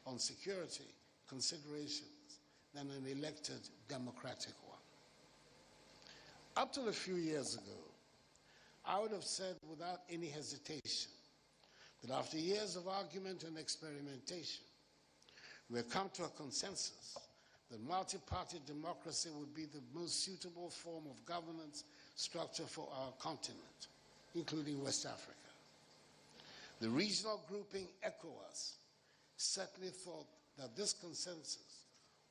on security considerations than an elected democratic one. Up till a few years ago, I would have said without any hesitation that after years of argument and experimentation, we have come to a consensus that multi-party democracy would be the most suitable form of governance structure for our continent, including West Africa. The regional grouping ECOWAS certainly thought that this consensus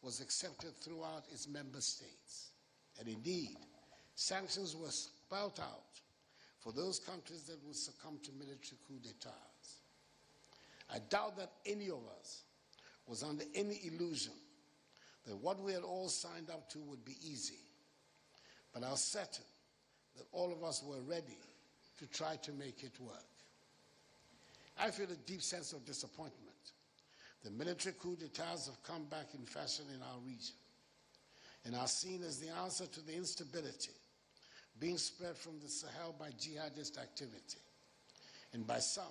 was accepted throughout its member states. And indeed, sanctions were spelled out for those countries that would succumb to military coup d'etats. I doubt that any of us was under any illusion that what we had all signed up to would be easy. But I was certain that all of us were ready to try to make it work. I feel a deep sense of disappointment. The military coup d'etats have come back in fashion in our region and are seen as the answer to the instability being spread from the Sahel by jihadist activity, and by some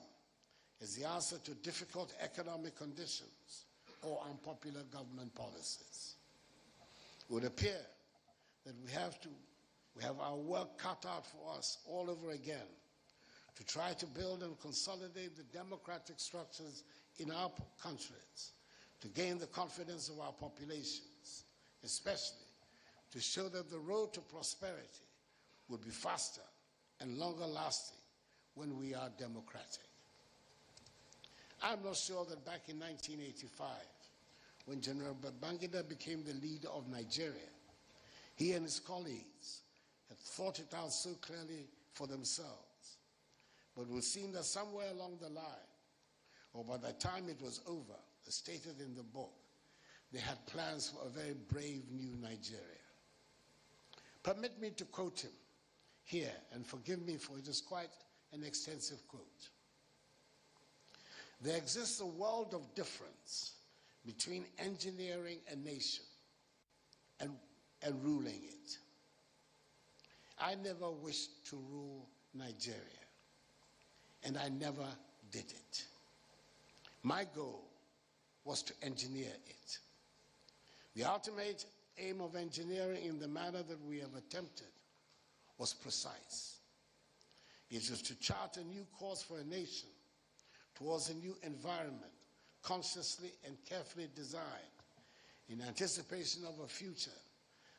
as the answer to difficult economic conditions or unpopular government policies. It would appear that we have our work cut out for us all over again to try to build and consolidate the democratic structures in our countries, to gain the confidence of our populations, especially to show that the road to prosperity would be faster and longer lasting when we are democratic. I'm not sure that back in 1985, when General Babangida became the leader of Nigeria, he and his colleagues had thought it out so clearly for themselves. But it would seem that somewhere along the line, or by the time it was over, as stated in the book, they had plans for a very brave new Nigeria. Permit me to quote him here, and forgive me for it is quite an extensive quote. There exists a world of difference between engineering a nation and ruling it. I never wished to rule Nigeria, and I never did it. My goal was to engineer it. The ultimate aim of engineering in the manner that we have attempted was precise. It was to chart a new course for a nation towards a new environment, consciously and carefully designed in anticipation of a future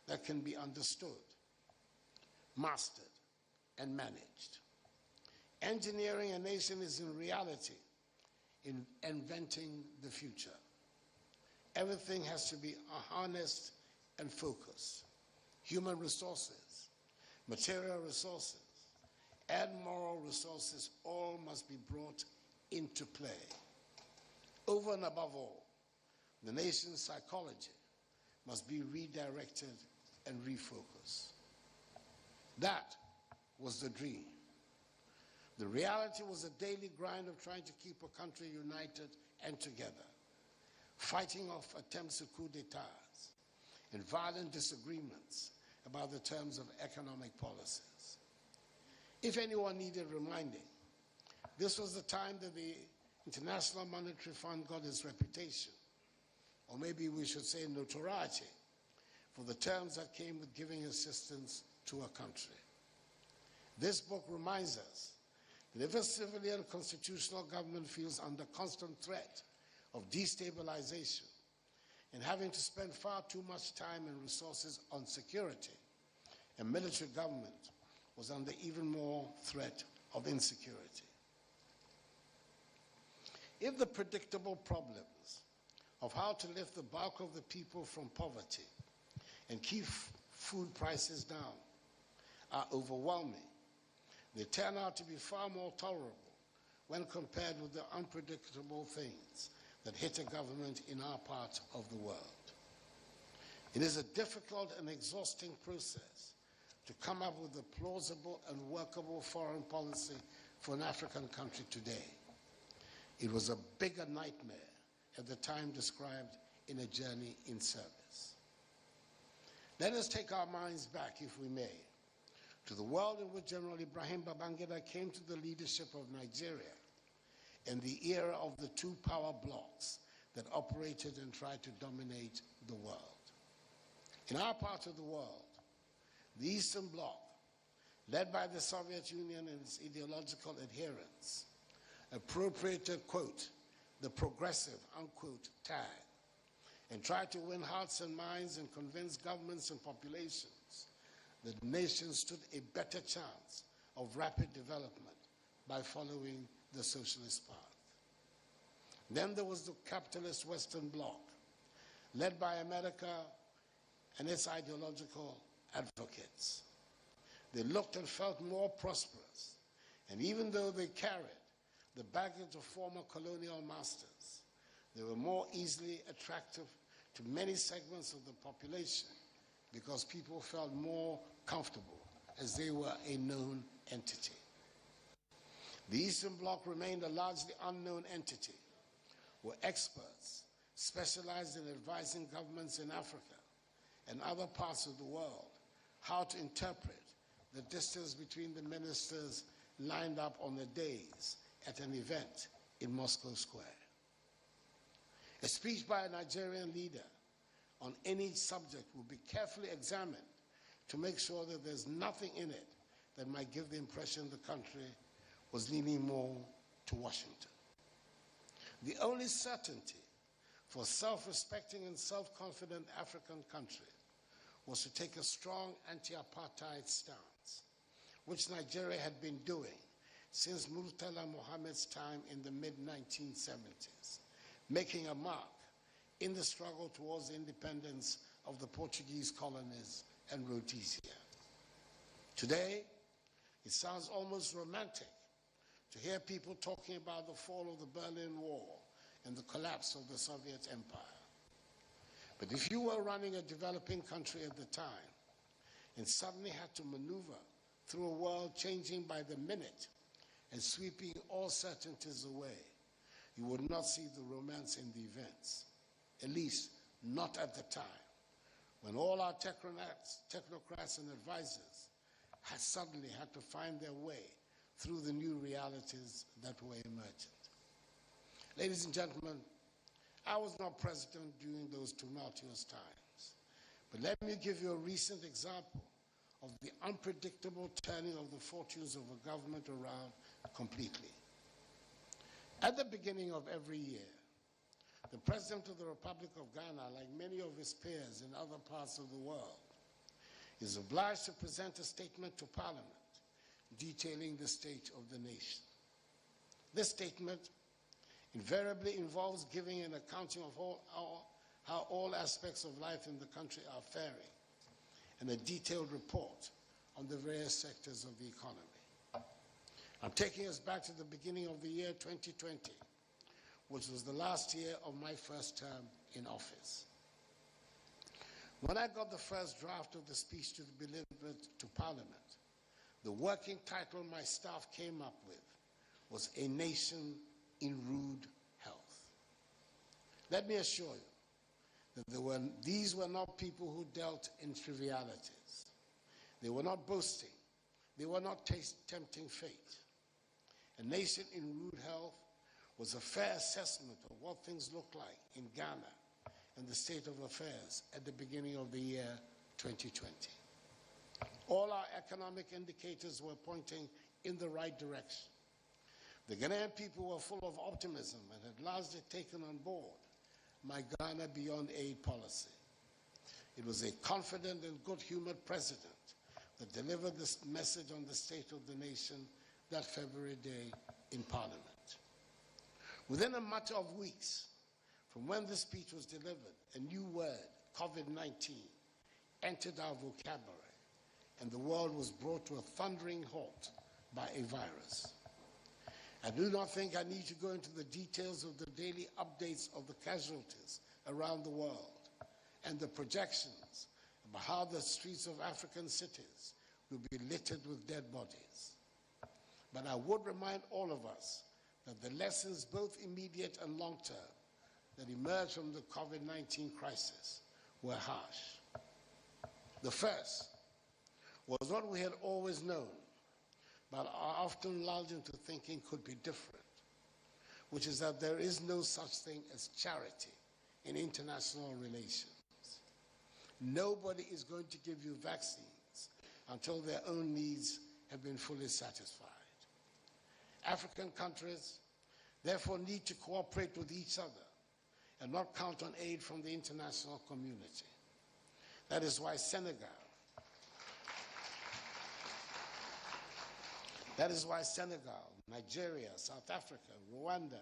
that can be understood, mastered, and managed. Engineering a nation is in reality in inventing the future. Everything has to be harnessed and focused. Human resources, material resources, and moral resources all must be brought into play. Over and above all, the nation's psychology must be redirected and refocused. That was the dream. The reality was a daily grind of trying to keep a country united and together, fighting off attempts at coup d'etats and violent disagreements about the terms of economic policies. If anyone needed reminding, this was the time that the International Monetary Fund got its reputation, or maybe we should say notoriety, for the terms that came with giving assistance to a country. This book reminds us that if a civilian constitutional government feels under constant threat of destabilization and having to spend far too much time and resources on security, a military government was under even more threat of insecurity. If the predictable problems of how to lift the bulk of the people from poverty and keep food prices down are overwhelming, they turn out to be far more tolerable when compared with the unpredictable things that hit a government in our part of the world. It is a difficult and exhausting process to come up with a plausible and workable foreign policy for an African country today. It was a bigger nightmare at the time described in A Journey in Service. Let us take our minds back, if we may, to the world in which General Ibrahim Babangida came to the leadership of Nigeria in the era of the two power blocs that operated and tried to dominate the world. In our part of the world, the Eastern Bloc, led by the Soviet Union and its ideological adherents, appropriated, quote, the progressive, unquote, tag, and tried to win hearts and minds and convince governments and populations that the nation stood a better chance of rapid development by following the socialist path. Then there was the capitalist Western Bloc, led by America and its ideological advocates. They looked and felt more prosperous, and even though they carried the baggage of former colonial masters, they were more easily attractive to many segments of the population because people felt more comfortable as they were a known entity. The Eastern Bloc remained a largely unknown entity, where experts specialized in advising governments in Africa and other parts of the world how to interpret the distance between the ministers lined up on the days at an event in Moscow Square. A speech by a Nigerian leader on any subject will be carefully examined to make sure that there's nothing in it that might give the impression the country was leaning more to Washington. The only certainty for a self-respecting and self-confident African country was to take a strong anti-apartheid stance, which Nigeria had been doing since Murtala Mohammed's time in the mid-1970s, making a mark in the struggle towards the independence of the Portuguese colonies and Rhodesia. Today, it sounds almost romantic to hear people talking about the fall of the Berlin Wall and the collapse of the Soviet Empire. But if you were running a developing country at the time and suddenly had to maneuver through a world changing by the minute and sweeping all certainties away, you would not see the romance in the events, at least not at the time, when all our technocrats and advisors had suddenly had to find their way through the new realities that were emergent. Ladies and gentlemen, I was not president during those tumultuous times, but let me give you a recent example of the unpredictable turning of the fortunes of a government around completely. At the beginning of every year, the President of the Republic of Ghana, like many of his peers in other parts of the world, is obliged to present a statement to Parliament detailing the state of the nation. This statement invariably involves giving an accounting of how all aspects of life in the country are faring, and a detailed report on the various sectors of the economy. I'm taking us back to the beginning of the year 2020, which was the last year of my first term in office. When I got the first draft of the speech to be delivered to Parliament, the working title my staff came up with was A Nation in Rude Health. Let me assure you that these were not people who dealt in trivialities. They were not boasting. They were not tempting fate. A Nation in Rude Health was a fair assessment of what things looked like in Ghana and the state of affairs at the beginning of the year 2020. All our economic indicators were pointing in the right direction. The Ghanaian people were full of optimism and had largely taken on board my Ghana Beyond Aid policy. It was a confident and good-humored president that delivered this message on the state of the nation that February day in Parliament. Within a matter of weeks from when the speech was delivered, a new word, COVID-19, entered our vocabulary, and the world was brought to a thundering halt by a virus. I do not think I need to go into the details of the daily updates of the casualties around the world and the projections about how the streets of African cities will be littered with dead bodies. But I would remind all of us that the lessons, both immediate and long-term, that emerged from the COVID-19 crisis were harsh. The first was what we had always known, but are often lulled into thinking could be different, which is that there is no such thing as charity in international relations. Nobody is going to give you vaccines until their own needs have been fully satisfied. African countries therefore need to cooperate with each other and not count on aid from the international community. That is why Senegal, Nigeria, South Africa, Rwanda,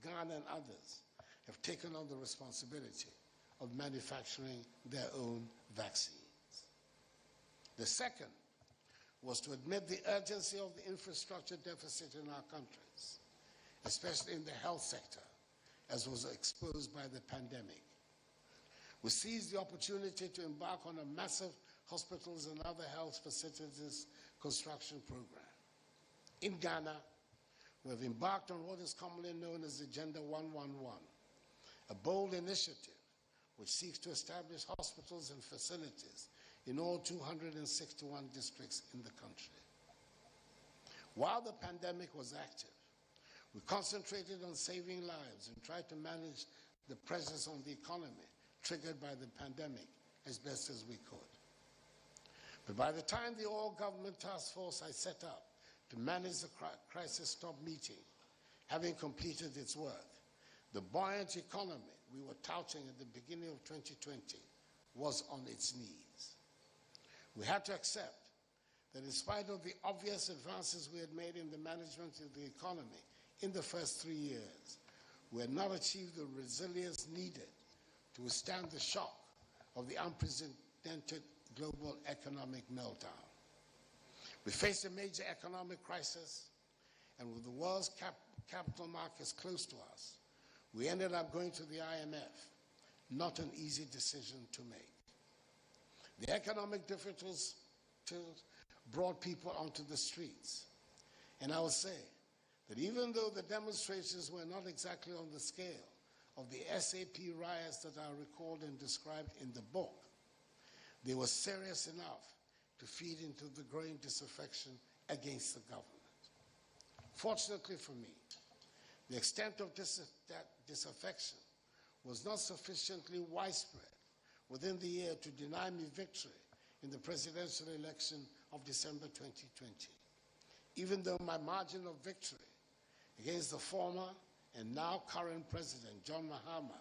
Ghana, and others have taken on the responsibility of manufacturing their own vaccines. The second was to admit the urgency of the infrastructure deficit in our countries, especially in the health sector, as was exposed by the pandemic. We seized the opportunity to embark on a massive hospitals and other health facilities construction program. In Ghana, we have embarked on what is commonly known as Agenda 111, a bold initiative which seeks to establish hospitals and facilities in all 261 districts in the country. While the pandemic was active, we concentrated on saving lives and tried to manage the pressures on the economy triggered by the pandemic as best as we could. But by the time the all-government task force I set up to manage the crisis stopped meeting, having completed its work, the buoyant economy we were touting at the beginning of 2020 was on its knees. We had to accept that in spite of the obvious advances we had made in the management of the economy in the first 3 years, we had not achieved the resilience needed to withstand the shock of the unprecedented global economic meltdown. We faced a major economic crisis, and with the world's capital markets close to us, we ended up going to the IMF, not an easy decision to make. The economic difficulties brought people onto the streets, and I will say that even though the demonstrations were not exactly on the scale of the SAP riots that are recalled and described in the book, they were serious enough to feed into the growing disaffection against the government. Fortunately for me, the extent of that disaffection was not sufficiently widespread within the year to deny me victory in the presidential election of December 2020, even though my margin of victory against the former and now current president, John Mahama,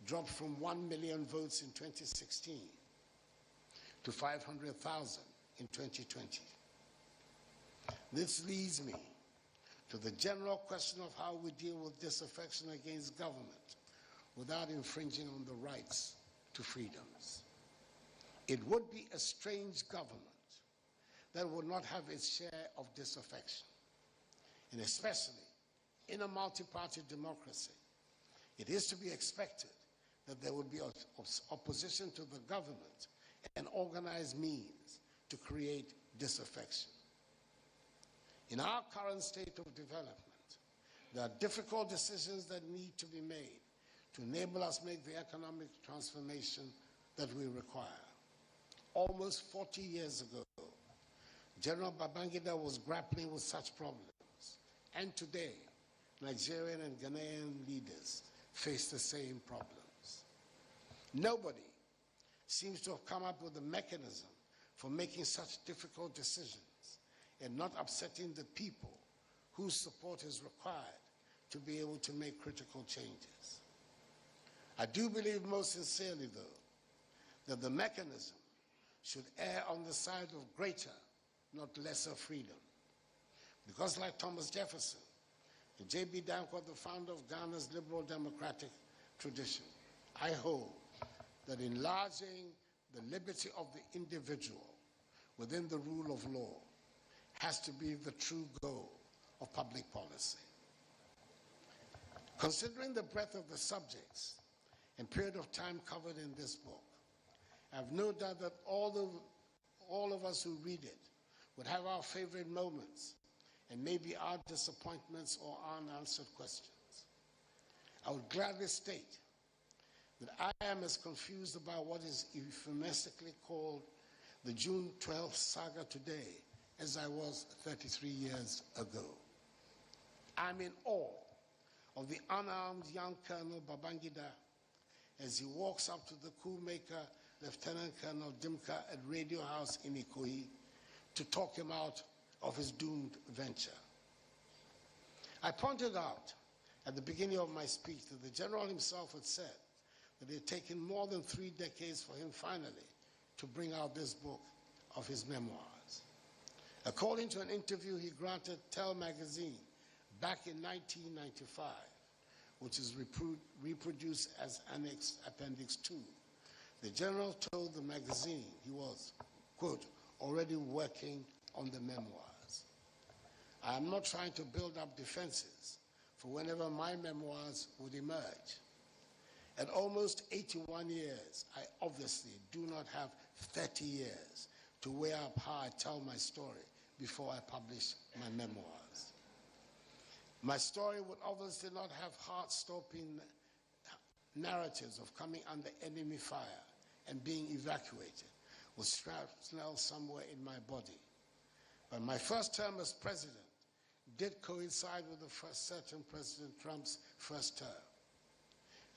dropped from 1 million votes in 2016 to 500,000 in 2020. This leads me to the general question of how we deal with disaffection against government without infringing on the rights to freedoms. It would be a strange government that would not have its share of disaffection, and especially in a multi-party democracy, it is to be expected that there would be opposition to the government and organized means to create disaffection. In our current state of development, there are difficult decisions that need to be made to enable us make the economic transformation that we require. Almost 40 years ago, General Babangida was grappling with such problems, and today, Nigerian and Ghanaian leaders face the same problems. Nobody seems to have come up with a mechanism for making such difficult decisions and not upsetting the people whose support is required to be able to make critical changes. I do believe most sincerely, though, that the mechanism should err on the side of greater, not lesser freedom. Because like Thomas Jefferson, and J.B. Danquah, the founder of Ghana's liberal democratic tradition, I hold that enlarging the liberty of the individual within the rule of law has to be the true goal of public policy. Considering the breadth of the subjects and period of time covered in this book, I have no doubt that all of us who read it would have our favorite moments and maybe our disappointments or unanswered questions. I would gladly state that I am as confused about what is euphemistically called the June 12th saga today as I was 33 years ago. I'm in awe of the unarmed young Colonel Babangida as he walks up to the coup maker, Lieutenant Colonel Dimka, at Radio House in Ikoyi to talk him out of his doomed venture. I pointed out at the beginning of my speech that the general himself had said that it had taken more than 3 decades for him finally to bring out this book of his memoirs. According to an interview he granted Tell magazine back in 1995, which is reproduced as Appendix 2, the general told the magazine he was, quote, already working on the memoirs. I am not trying to build up defenses for whenever my memoirs would emerge. At almost 81 years, I obviously do not have 30 years to weigh up how I tell my story before I publish my memoirs. My story would obviously not have heart-stopping narratives of coming under enemy fire and being evacuated with shrapnel somewhere in my body. But my first term as president did coincide with the first certain President Trump's first term.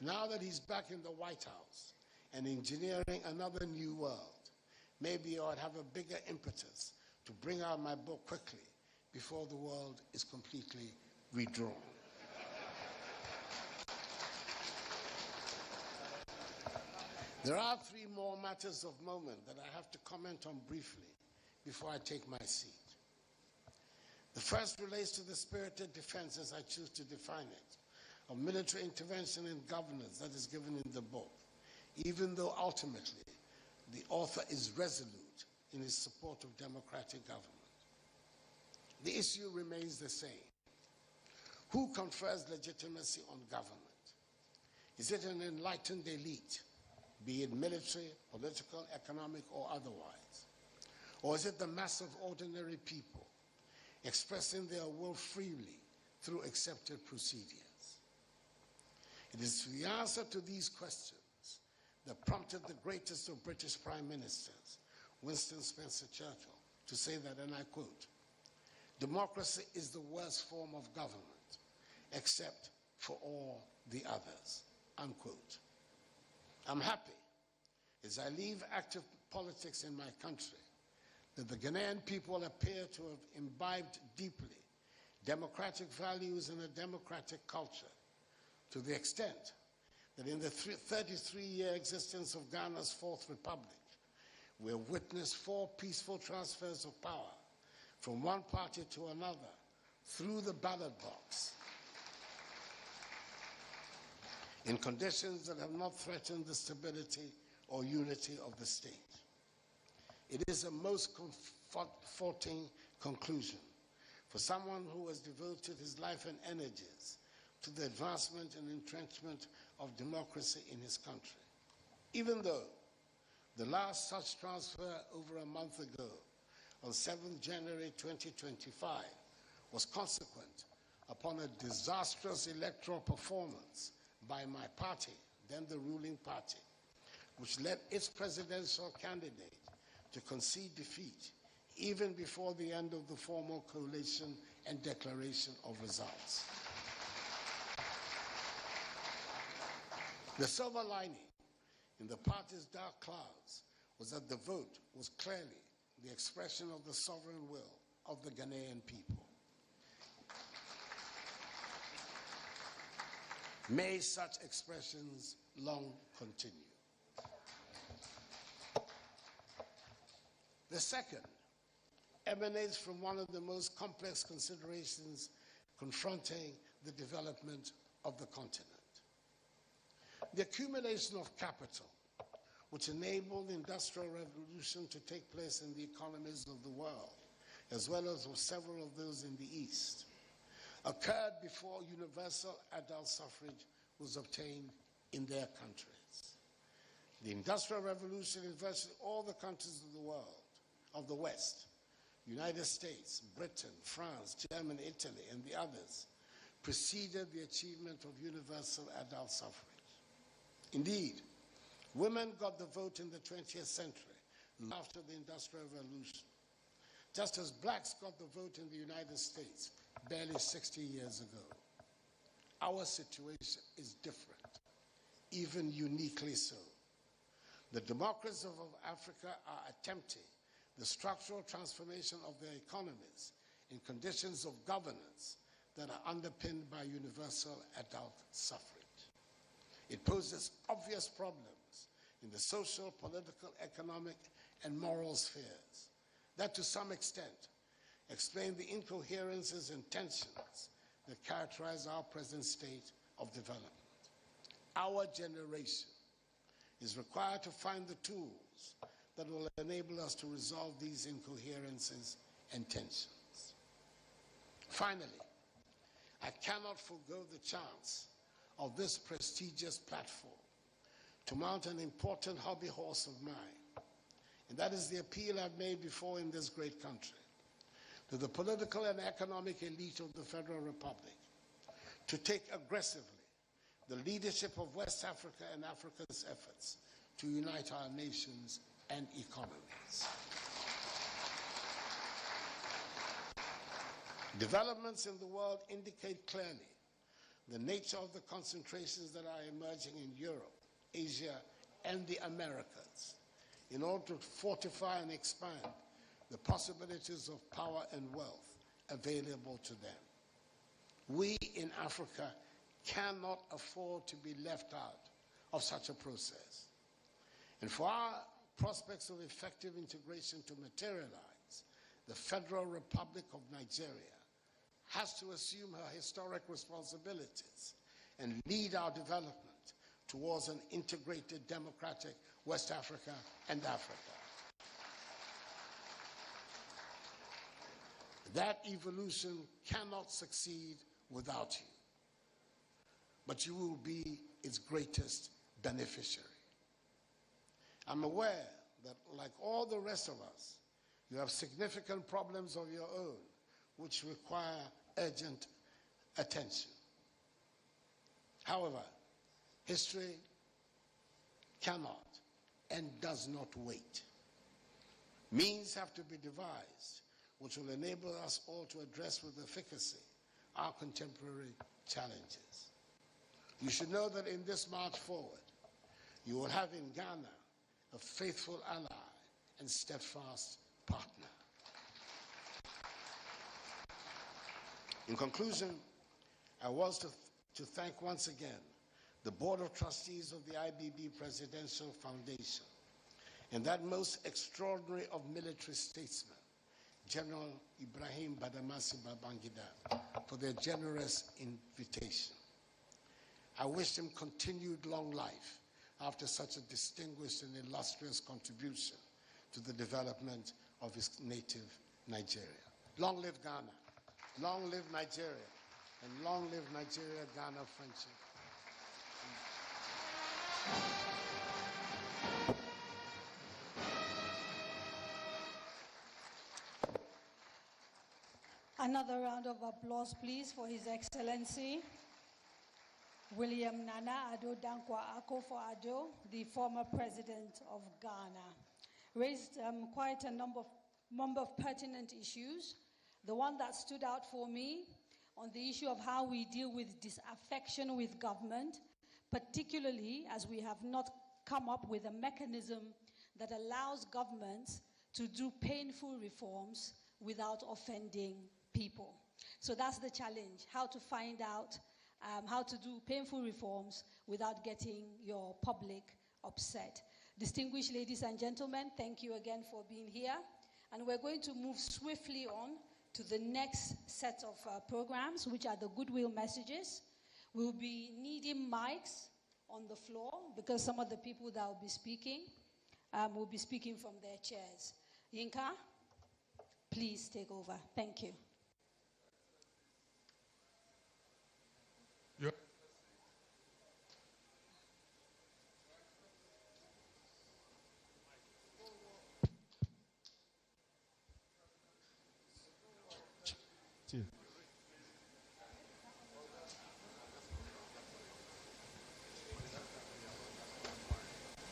Now that he's back in the White House and engineering another new world, maybe I'd have a bigger impetus to bring out my book quickly before the world is completely redrawn. There are 3 more matters of moment that I have to comment on briefly before I take my seat. The first relates to the spirited defense, as I choose to define it, of military intervention and governance that is given in the book, even though ultimately the author is resolute in his support of democratic government. The issue remains the same. Who confers legitimacy on government? Is it an enlightened elite, be it military, political, economic, or otherwise? Or is it the mass of ordinary people expressing their will freely through accepted procedures? It is the answer to these questions that prompted the greatest of British prime ministers, Winston Spencer Churchill, to say that, and I quote, "Democracy is the worst form of government, except for all the others," unquote. I'm happy, as I leave active politics in my country, that the Ghanaian people appear to have imbibed deeply democratic values and a democratic culture, to the extent that in the 33-year existence of Ghana's Fourth Republic, we have witnessed 4 peaceful transfers of power from one party to another through the ballot box in conditions that have not threatened the stability or unity of the state. It is a most comforting conclusion for someone who has devoted his life and energies to the advancement and entrenchment of democracy in his country. Even though the last such transfer over a month ago, on 7th January 2025, was consequent upon a disastrous electoral performance by my party, then the ruling party, which led its presidential candidate to concede defeat even before the end of the formal collation and declaration of results. The silver lining in the party's dark clouds was that the vote was clearly the expression of the sovereign will of the Ghanaian people. May such expressions long continue. The second emanates from one of the most complex considerations confronting the development of the continent. The accumulation of capital, which enabled the Industrial Revolution to take place in the economies of the world, as well as several of those in the East, occurred before universal adult suffrage was obtained in their countries. The Industrial Revolution in virtually all the countries of the world, of the West, United States, Britain, France, Germany, Italy, and the others, preceded the achievement of universal adult suffrage. Indeed, women got the vote in the 20th century after the Industrial Revolution, just as blacks got the vote in the United States barely 60 years ago. Our situation is different, even uniquely so. The democracies of Africa are attempting the structural transformation of their economies in conditions of governance that are underpinned by universal adult suffrage. It poses obvious problems in the social, political, economic, and moral spheres that to some extent explain the incoherences and tensions that characterize our present state of development. Our generation is required to find the tools that will enable us to resolve these incoherences and tensions. Finally, I cannot forego the chance of this prestigious platform to mount an important hobby horse of mine, and that is the appeal I've made before in this great country to the political and economic elite of the Federal Republic to take aggressively the leadership of West Africa and Africa's efforts to unite our nations and economies. Developments in the world indicate clearly the nature of the concentrations that are emerging in Europe, Asia, and the Americas in order to fortify and expand the possibilities of power and wealth available to them. We in Africa cannot afford to be left out of such a process. And for our prospects of effective integration to materialize, the Federal Republic of Nigeria has to assume her historic responsibilities and lead our development towards an integrated, democratic West Africa and Africa. That evolution cannot succeed without you, but you will be its greatest beneficiary. I'm aware that, like all the rest of us, you have significant problems of your own which require urgent attention. However, history cannot and does not wait. Means have to be devised which will enable us all to address with efficacy our contemporary challenges. You should know that in this march forward, you will have in Ghana a faithful ally and steadfast partner. In conclusion, I want to thank once again the Board of Trustees of the IBB Presidential Foundation and that most extraordinary of military statesmen, General Ibrahim Badamasi Babangida, for their generous invitation. I wish him continued long life after such a distinguished and illustrious contribution to the development of his native Nigeria. Long live Ghana, long live Nigeria, and long live Nigeria-Ghana friendship. Another round of applause, please, for His Excellency William Nana Addo Dankwa Akufo-Addo, the former President of Ghana. Raised quite a number of pertinent issues. The one that stood out for me on the issue of how we deal with disaffection with government, particularly as we have not come up with a mechanism that allows governments to do painful reforms without offending people. So that's the challenge, how to find out how to do painful reforms without getting your public upset. Distinguished ladies and gentlemen, thank you again for being here. And we're going to move swiftly on to the next set of programs, which are the goodwill messages. We'll be needing mics on the floor because some of the people that will be speaking from their chairs. Yinka, please take over. Thank you. Yep.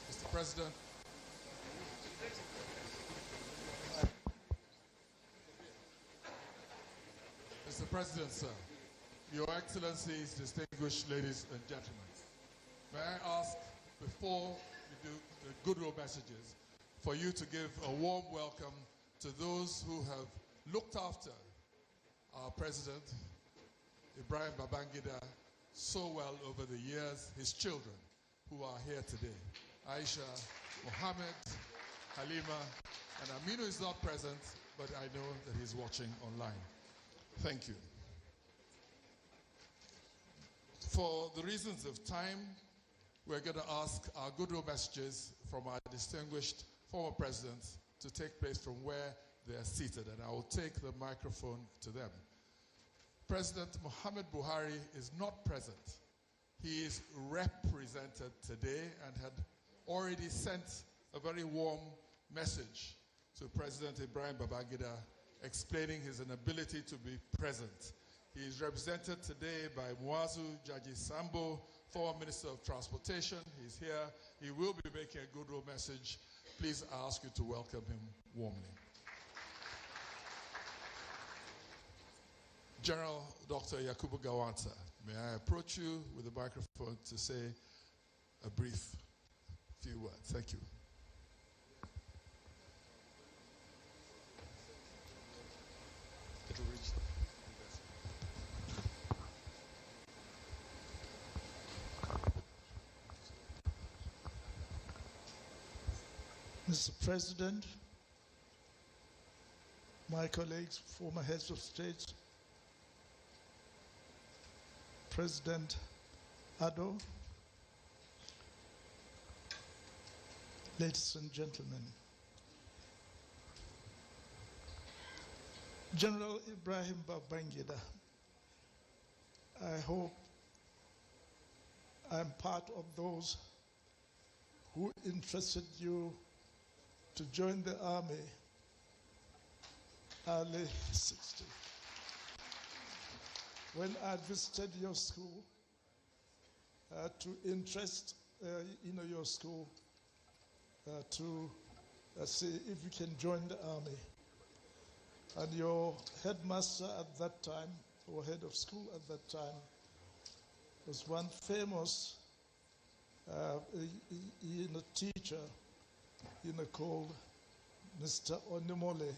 Mr. President. Mr. President, sir. Your Excellencies, distinguished ladies and gentlemen, may I ask, before we do the goodwill messages, for you to give a warm welcome to those who have looked after our President, Ibrahim Babangida, so well over the years, his children who are here today. Aisha, Mohammed, Halima, and Aminu is not present, but I know that he's watching online. Thank you. For the reasons of time, we're going to ask our goodwill messages from our distinguished former presidents to take place from where they are seated, and I will take the microphone to them. President Muhammad Buhari is not present. He is represented today and had already sent a very warm message to President Ibrahim Babangida explaining his inability to be present. He is represented today by Muazu Jaji Sambo, former Minister of Transportation. He's here. He will be making a goodwill message. Please, I ask you to welcome him warmly. General Dr. Yakubu Gawanta, may I approach you with the microphone to say a brief few words. Thank you. It'll reach. Mr. President, my colleagues, former heads of state, President Ado, ladies and gentlemen, General Ibrahim Babangida, I hope I'm part of those who interested you to join the army early 60. When I visited your school, to interest your school to see if you can join the army. And your headmaster at that time, or head of school at that time, was one famous teacher called Mr. Onimole.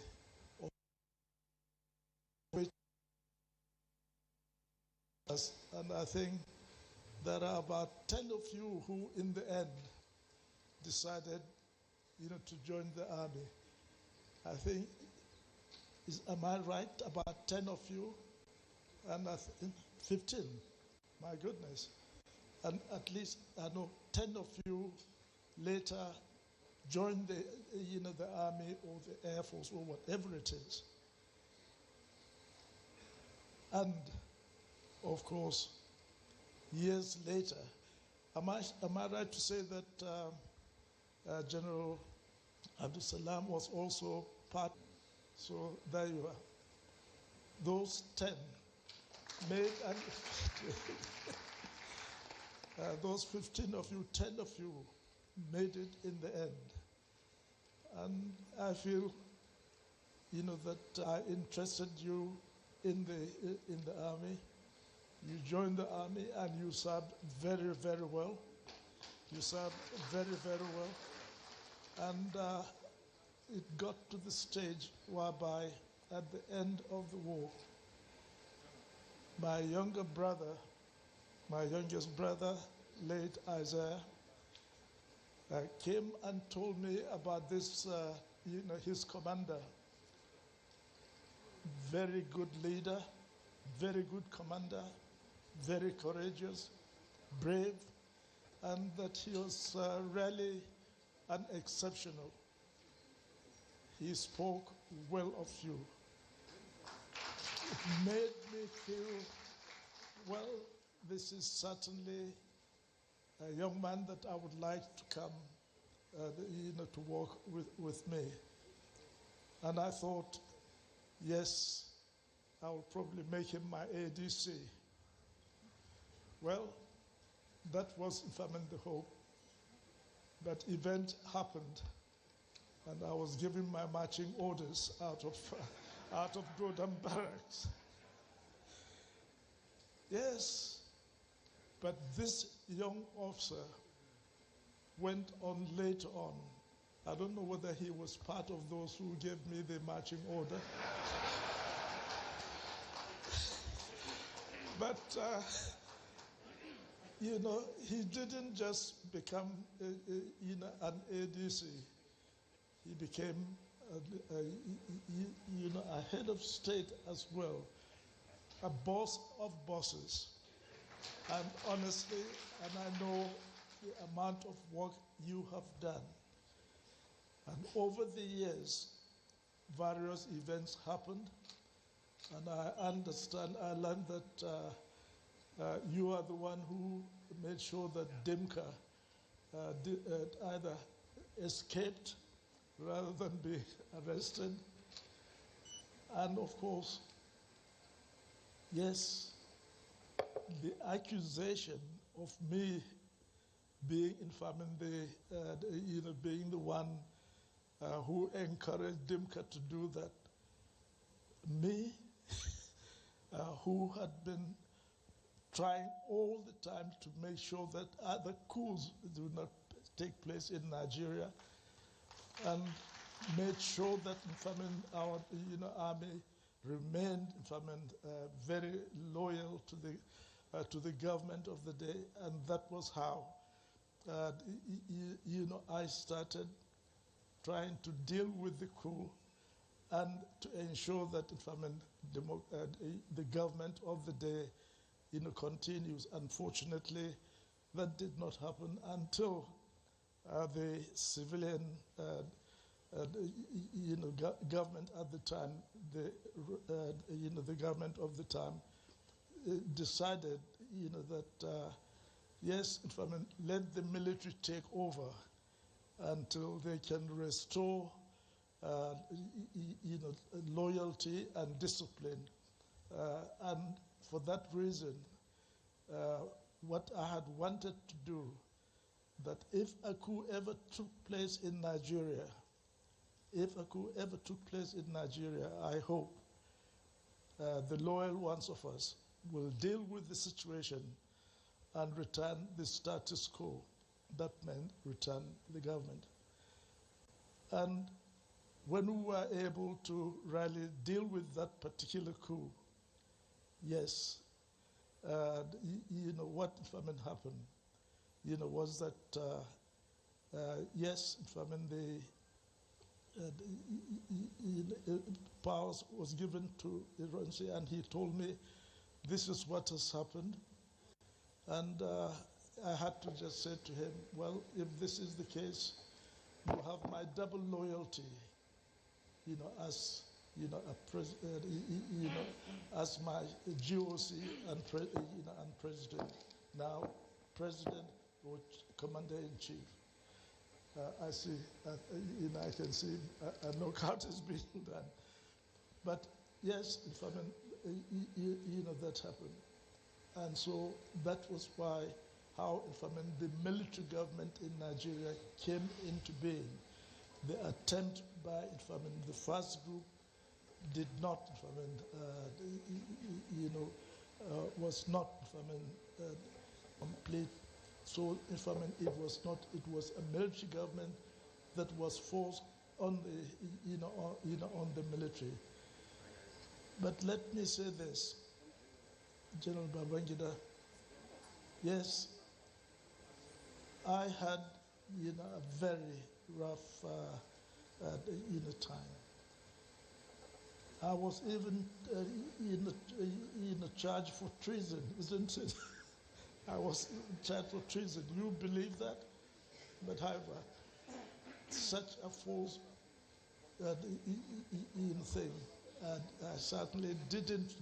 And I think there are about 10 of you who in the end decided to join the army. I think, am I right? About 10 of you? And I think 15, my goodness. And at least I know 10 of you later joined the army or the Air Force or whatever it is. And of course, years later, am I right to say that General Abdul Salam was also part? So there you are. Those 10 made, and those 15 of you, 10 of you made it in the end. And I feel, that I interested you in the army. You joined the army and you served very, very well. You served very, very well. And it got to the stage whereby at the end of the war, my youngest brother, late Isaiah, came and told me about this, his commander. Very good leader, very good commander, very courageous, brave, and that he was really unexceptional. He spoke well of you. It made me feel, well, this is certainly a young man that I would like to come, to work with me. And I thought, yes, I will probably make him my ADC. Well, that was, if I'm in the hope. That event happened, and I was given my marching orders out of Godam Barracks. Yes, but this young officer went on later on. I don't know whether he was part of those who gave me the marching order. But, he didn't just become, an ADC. He became, a head of state as well, a boss of bosses. And honestly, and I know the amount of work you have done. And over the years, various events happened, and I learned that you are the one who made sure that Dimka either escaped rather than be arrested. And of course, yes, the accusation of me being being the one who encouraged Dimka to do that. Me, who had been trying all the time to make sure that other coups do not take place in Nigeria, and made sure that our army remained very loyal to the government of the day, and that was how I started trying to deal with the coup and to ensure that the government of the day continues. Unfortunately, that did not happen until the civilian government at the time, the government of the time decided that yes, let the military take over until they can restore loyalty and discipline. And for that reason, what I had wanted to do, that if a coup ever took place in Nigeria, I hope the loyal ones of us will deal with the situation and return the status quo. That meant return the government. And when we were able to really deal with that particular coup, yes, what happened, was that, yes, the powers was given to Iransi, and he told me, this is what has happened. And I had to just say to him, well, if this is the case, you have my double loyalty, as as my GOC and president. Now, president or commander-in-chief. I see, I can see a knockout is being done. But yes, that happened. And so that was how the military government in Nigeria came into being. The attempt by the first group did not, was not complete. So it was not. It was a military government that was forced on the, on the military. But let me say this, General Babangida. Yes, I had, a very rough, time. I was even charged for treason, isn't it? I was charged for treason. You believe that? But however, such a false thing, and I certainly didn't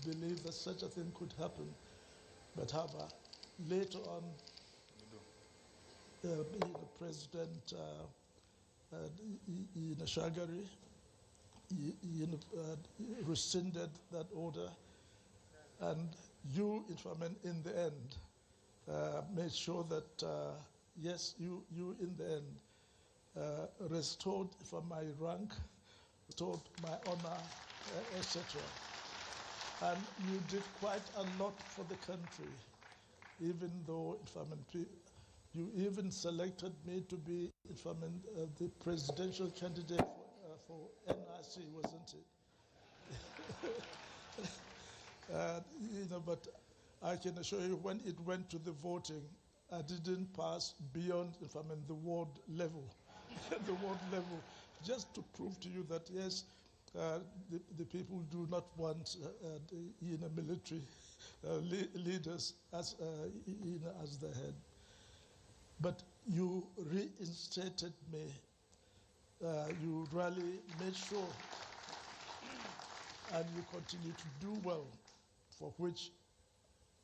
believe that such a thing could happen. But however, later on, President Shagari rescinded that order, and you, in the end, made sure that, yes, you in the end restored my rank, restored my honor, etc. And you did quite a lot for the country, even though, you even selected me to be, the presidential candidate for NRC, wasn't it? But I can assure you, when it went to the voting, I didn't pass beyond, the ward level, the ward level, just to prove to you that yes, the people do not want military leaders as as the head. But you reinstated me. You really made sure, and you continue to do well, for which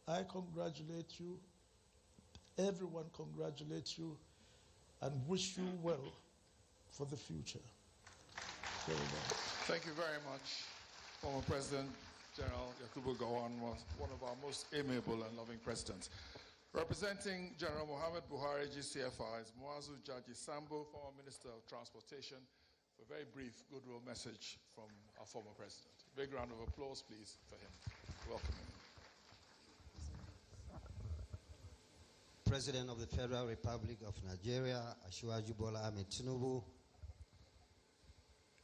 I congratulate you. Everyone congratulates you and wish you well for the future. Thank you very much. Former President General Yakubu Gowon was one of our most amiable and loving presidents. Representing General Muhammad Buhari, GCFR, is Muazu Jaji Sambo, former Minister of Transportation, for a very brief goodwill message from our former president. A big round of applause, please, for him. Welcome him. President of the Federal Republic of Nigeria, Asiwaju Bola Ahmed Tinubu,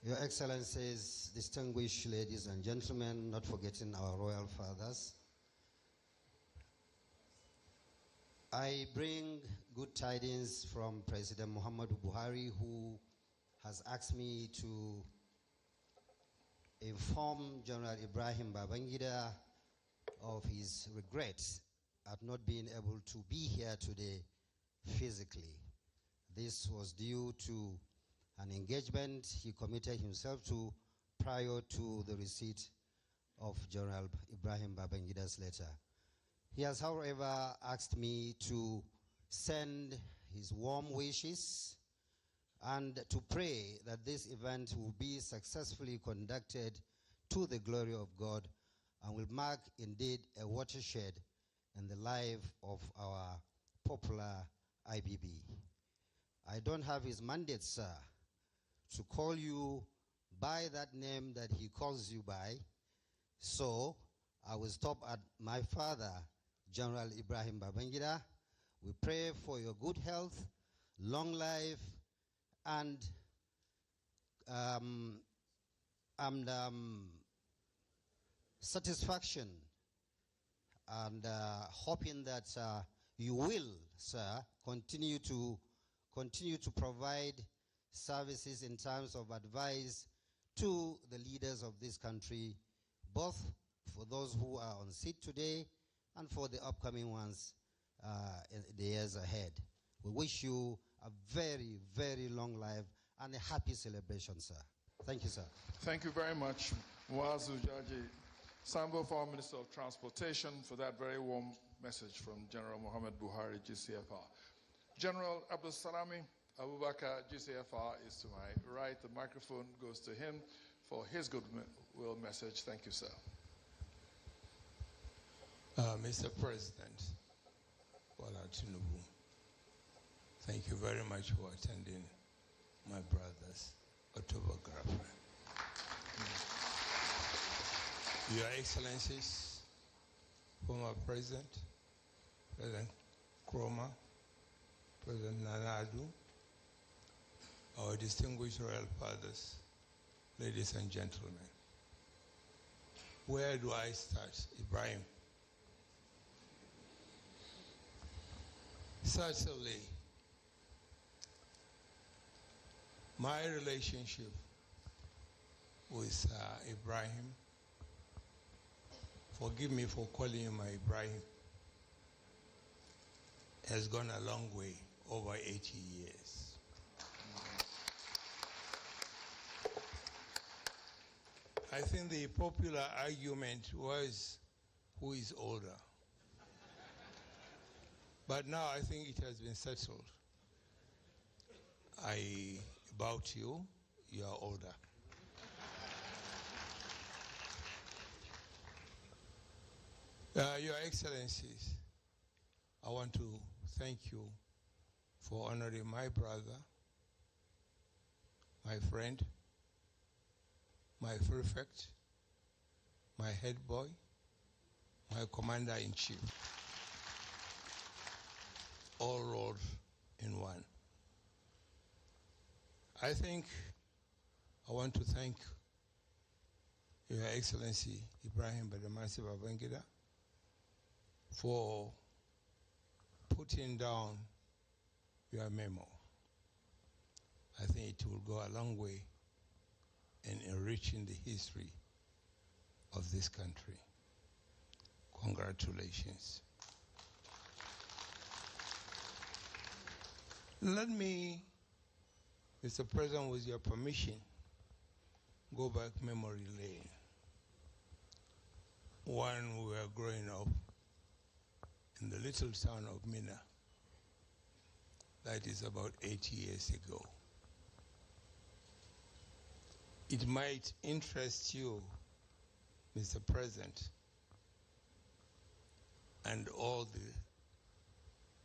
Your Excellencies, distinguished ladies and gentlemen, not forgetting our royal fathers, I bring good tidings from President Muhammadu Buhari, who has asked me to inform General Ibrahim Babangida of his regrets at not being able to be here today physically. This was due to an engagement he committed himself to prior to the receipt of General Ibrahim Babangida's letter. He has, however, asked me to send his warm wishes and to pray that this event will be successfully conducted to the glory of God and will mark indeed a watershed in the life of our popular IBB. I don't have his mandate, sir, to call you by that name that he calls you by, so I will stop at my father, General Ibrahim Babangida. We pray for your good health, long life, and satisfaction, and hoping that you will, sir, continue to provide services in terms of advice to the leaders of this country, both for those who are on seat today and for the upcoming ones in the years ahead. We wish you a very, very long life and a happy celebration, sir. Thank you, sir. Thank you very much, Muazu Jaji Sambo, former Minister of Transportation, for that very warm message from General Muhammad Buhari, GCFR. General Abdul Salami Abubakar, GCFR, is to my right. The microphone goes to him for his goodwill message. Thank you, sir. Mr. President Bola Tinubu, thank you very much for attending my brother's autobiography. Your Excellencies, former President, President Kroma, President Nanadu, our distinguished royal fathers, ladies and gentlemen. Where do I start, Ibrahim? Certainly, my relationship with Ibrahim, forgive me for calling him my Ibrahim, has gone a long way, over 80 years. I think the popular argument was, who is older? But now I think it has been settled. I bow to you, you are older. Your Excellencies, I want to thank you for honoring my brother, my friend, my prefect, my head boy, my commander-in-chief, all rolled in one. I think I want to thank Your Excellency Ibrahim Badamasi Babangida for putting down your memo. I think it will go a long way in enriching the history of this country. Congratulations. Let me, Mr. President, with your permission, go back memory lane. When we were growing up in the little town of Mina, that is about 80 years ago. It might interest you, Mr. President, and all the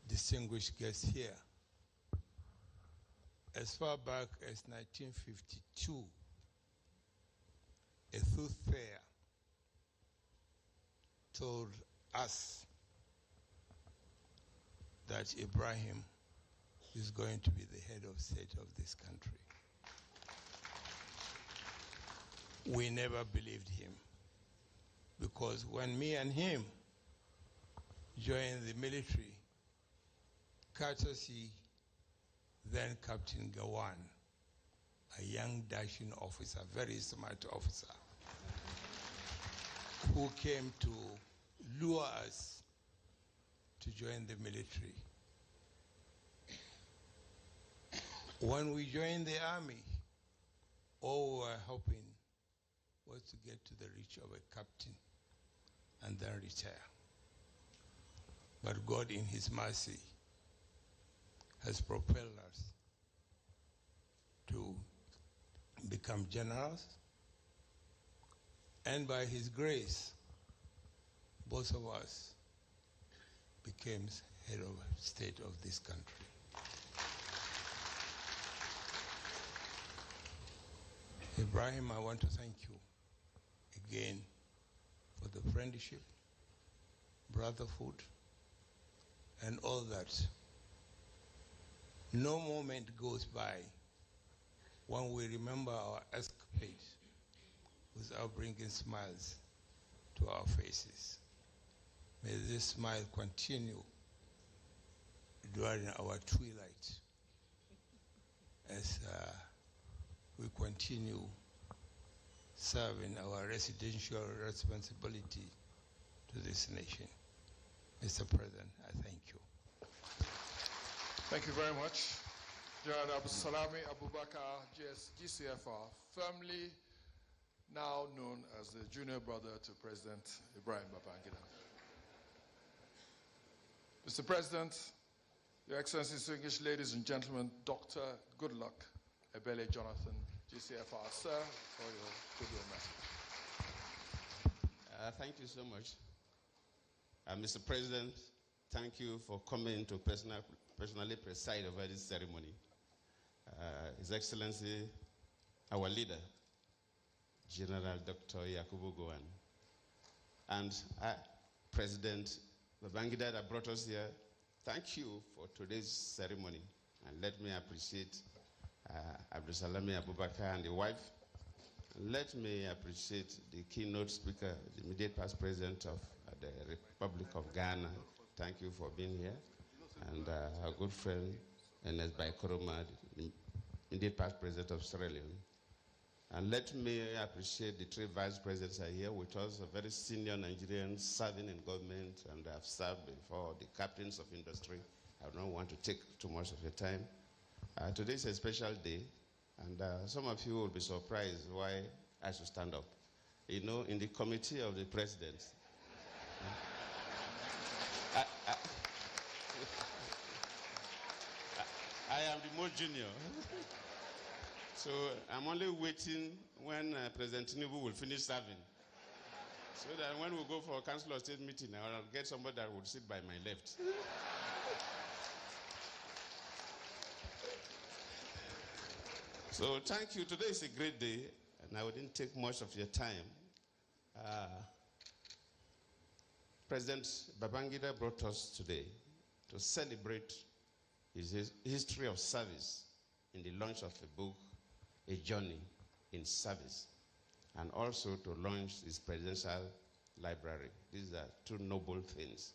distinguished guests here. As far back as 1952, a soothsayer told us that Ibrahim is going to be the head of state of this country. We never believed him, because when me and him joined the military, courtesy then Captain Gawan, a young dashing officer, very smart officer, who came to lure us to join the military. When we joined the army, all we were hoping was to get to the reach of a captain and then retire. But God, in His mercy, has propelled us to become generals, and by His grace, both of us became head of state of this country. Ibrahim, I want to thank you again for the friendship, brotherhood, and all that. No moment goes by when we remember our escapade without bringing smiles to our faces. May this smile continue during our twilight as we continue serving our residential responsibility to this nation. Mr. President, I thank you. Thank you very much. General Salami Abubakar, GCFR, firmly now known as the junior brother to President Ibrahim Babangida. Mr. President, Your Excellency, distinguished ladies and gentlemen, Dr. Goodluck Ebele Jonathan, GCFR, sir, for your goodwill message. Thank you so much. Mr. President, thank you for coming to personally preside over this ceremony. His Excellency, our leader, General Dr. Yakubu Gowon, and President Babangida that brought us here, thank you for today's ceremony. And let me appreciate Abdusalami Abubakar and the wife. Let me appreciate the keynote speaker, the immediate past president of the Republic of Ghana. Thank you for being here. And our good friend, Ernest Baikoroma, the immediate past president of Sierra Leone. And let me appreciate the three vice presidents are here with us, a very senior Nigerian serving in government and have served before, the captains of industry. I don't want to take too much of your time. Today is a special day, and some of you will be surprised why I should stand up. You know, in the committee of the president, I am the most junior. So I'm only waiting when President Tinubu will finish serving. So that when we go for a council of state meeting, I'll get somebody that will sit by my left. So thank you. Today is a great day, and I wouldn't take much of your time. President Babangida brought us today to celebrate his history of service in the launch of a book, A Journey in Service, and also to launch his presidential library. These are two noble things.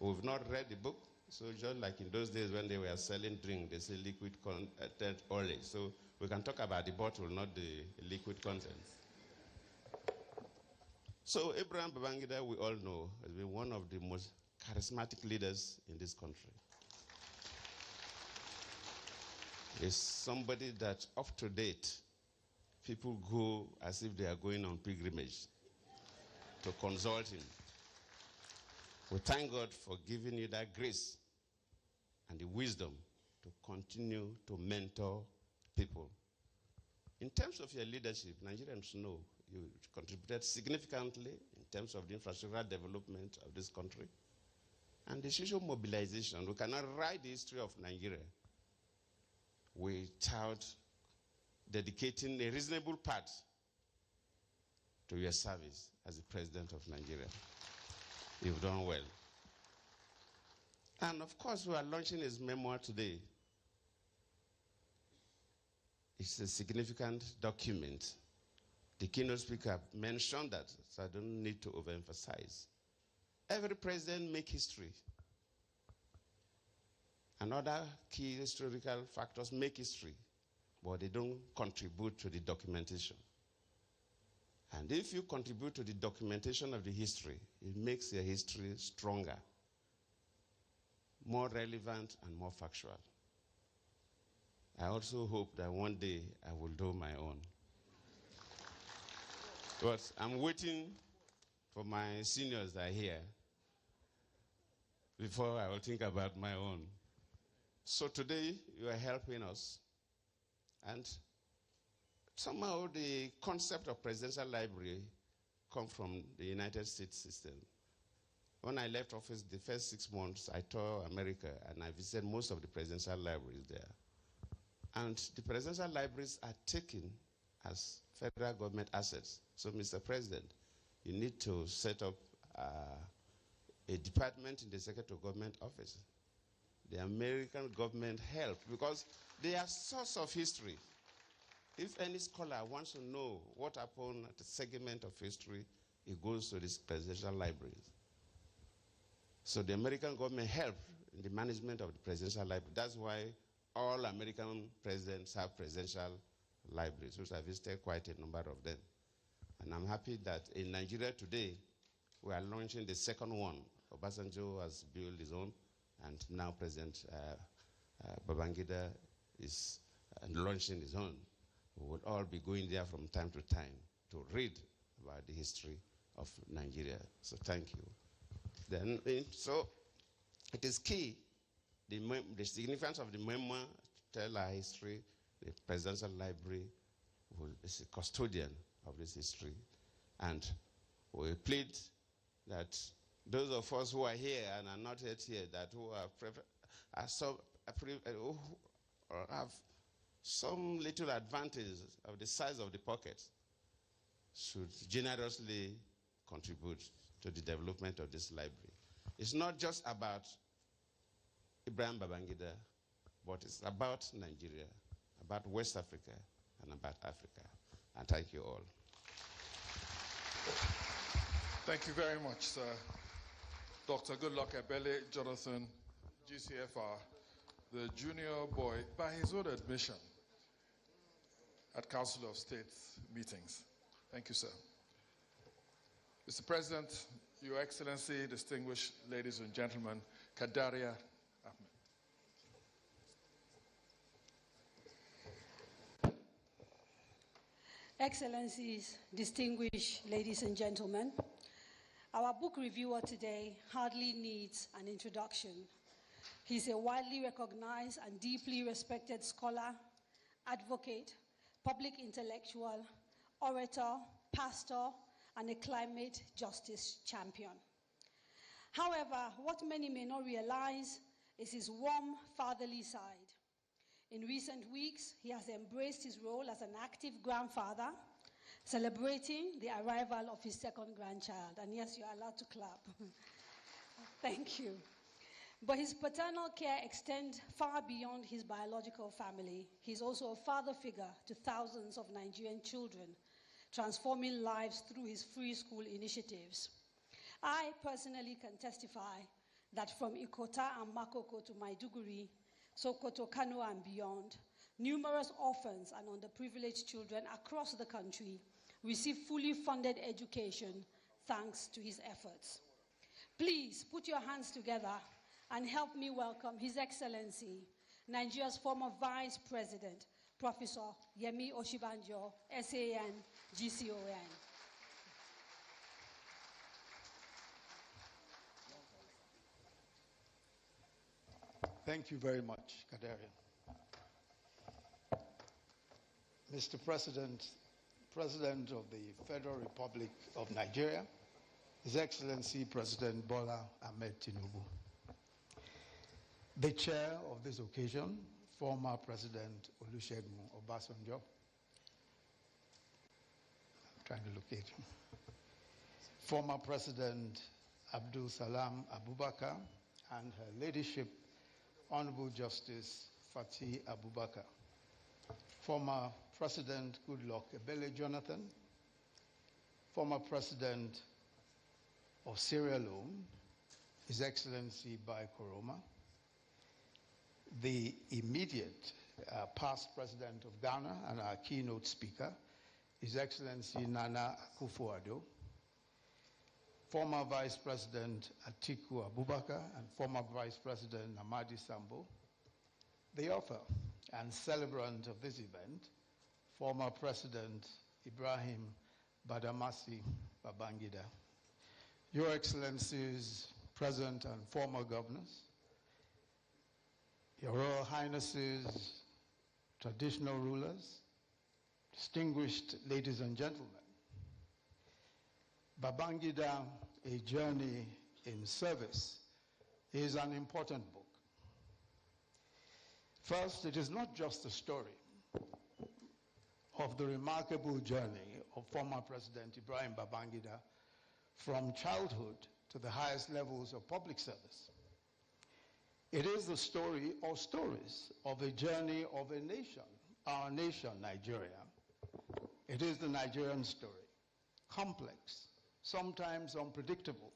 We've not read the book, so just like in those days when they were selling drink, they say liquid content only. So we can talk about the bottle, not the liquid contents. So Abraham Babangida, we all know, has been one of the most charismatic leaders in this country. He's somebody that up to date, people go as if they are going on pilgrimage to consult him. We thank God for giving you that grace and the wisdom to continue to mentor people. In terms of your leadership, Nigerians know you contributed significantly in terms of the infrastructural development of this country and the social mobilization. We cannot write the history of Nigeria without dedicating a reasonable part to your service as the President of Nigeria. You've done well. And of course, we are launching his memoir today. It's a significant document. The keynote speaker mentioned that, so I don't need to overemphasize. Every president makes history. And other key historical factors make history, but they don't contribute to the documentation. And if you contribute to the documentation of the history, it makes your history stronger, more relevant, and more factual. I also hope that one day I will do my own. But I'm waiting for my seniors that are here before I will think about my own. So today, you are helping us. And somehow the concept of presidential library comes from the United States system. When I left office, the first 6 months, I toured America, and I visited most of the presidential libraries there. And the presidential libraries are taken as federal government assets. So, Mr. President, you need to set up a department in the Secretary of Government office. The American government helped because they are source of history. If any scholar wants to know what happened at a segment of history, it goes to these presidential libraries. So the American government helped in the management of the presidential library. That's why all American presidents have presidential libraries, which I visited quite a number of them. And I'm happy that in Nigeria today, we are launching the second one. Obasanjo has built his own, and now President Babangida is launching his own. We will all be going there from time to time to read about the history of Nigeria. So thank you. Then, so it is key, the significance of the memoir to tell our history. The presidential library is a custodian of this history. And we plead that those of us who are here and are not yet here, that who have some little advantage of the size of the pocket, should generously contribute to the development of this library. It's not just about Abraham Babangida, but it's about Nigeria, about West Africa, and about Africa. And thank you all. Thank you very much, sir. Dr. Goodluck Ebele Jonathan, GCFR, the junior boy, by his own admission, at Council of State meetings. Thank you, sir. Mr. President, Your Excellency, distinguished ladies and gentlemen, Kadaria Ahmed. Excellencies, distinguished ladies and gentlemen, our book reviewer today hardly needs an introduction. He's a widely recognized and deeply respected scholar, advocate, public intellectual, orator, pastor, and a climate justice champion. However, what many may not realize is his warm fatherly side. In recent weeks, he has embraced his role as an active grandfather celebrating the arrival of his second grandchild. And yes, you are allowed to clap. Thank you. But his paternal care extends far beyond his biological family. He's also a father figure to thousands of Nigerian children, transforming lives through his free school initiatives. I personally can testify that from Ikota and Makoko to Maiduguri, Sokoto, Kano and beyond, numerous orphans and underprivileged children across the country receive fully funded education thanks to his efforts. Please put your hands together and help me welcome His Excellency, Nigeria's former Vice President, Professor Yemi Oshibanjo, SAN, GCON. Thank you very much, Kadarian. Mr. President, President of the Federal Republic of Nigeria, His Excellency President Bola Ahmed Tinubu, the chair of this occasion, former President Olusegun Obasanjo, I'm trying to locate him, former President Abdul Salam Abubakar, and her ladyship, Honorable Justice Fatih Abubakar, former President Goodluck Ebele Jonathan, former President of Sierra Leone, His Excellency Bai Koroma, the immediate past President of Ghana and our keynote speaker, His Excellency Nana Akufo-Addo, former Vice President Atiku Abubakar and former Vice President Namadi Sambo, the author and celebrant of this event, former President Ibrahim Badamasi Babangida, Your Excellencies, present and former governors, Your Royal Highnesses, traditional rulers, distinguished ladies and gentlemen, Babangida, A Journey in Service, is an important book. First, it is not just a story of the remarkable journey of former President Ibrahim Babangida from childhood to the highest levels of public service. It is the story or stories of a journey of a nation, our nation, Nigeria. It is the Nigerian story, complex, sometimes unpredictable,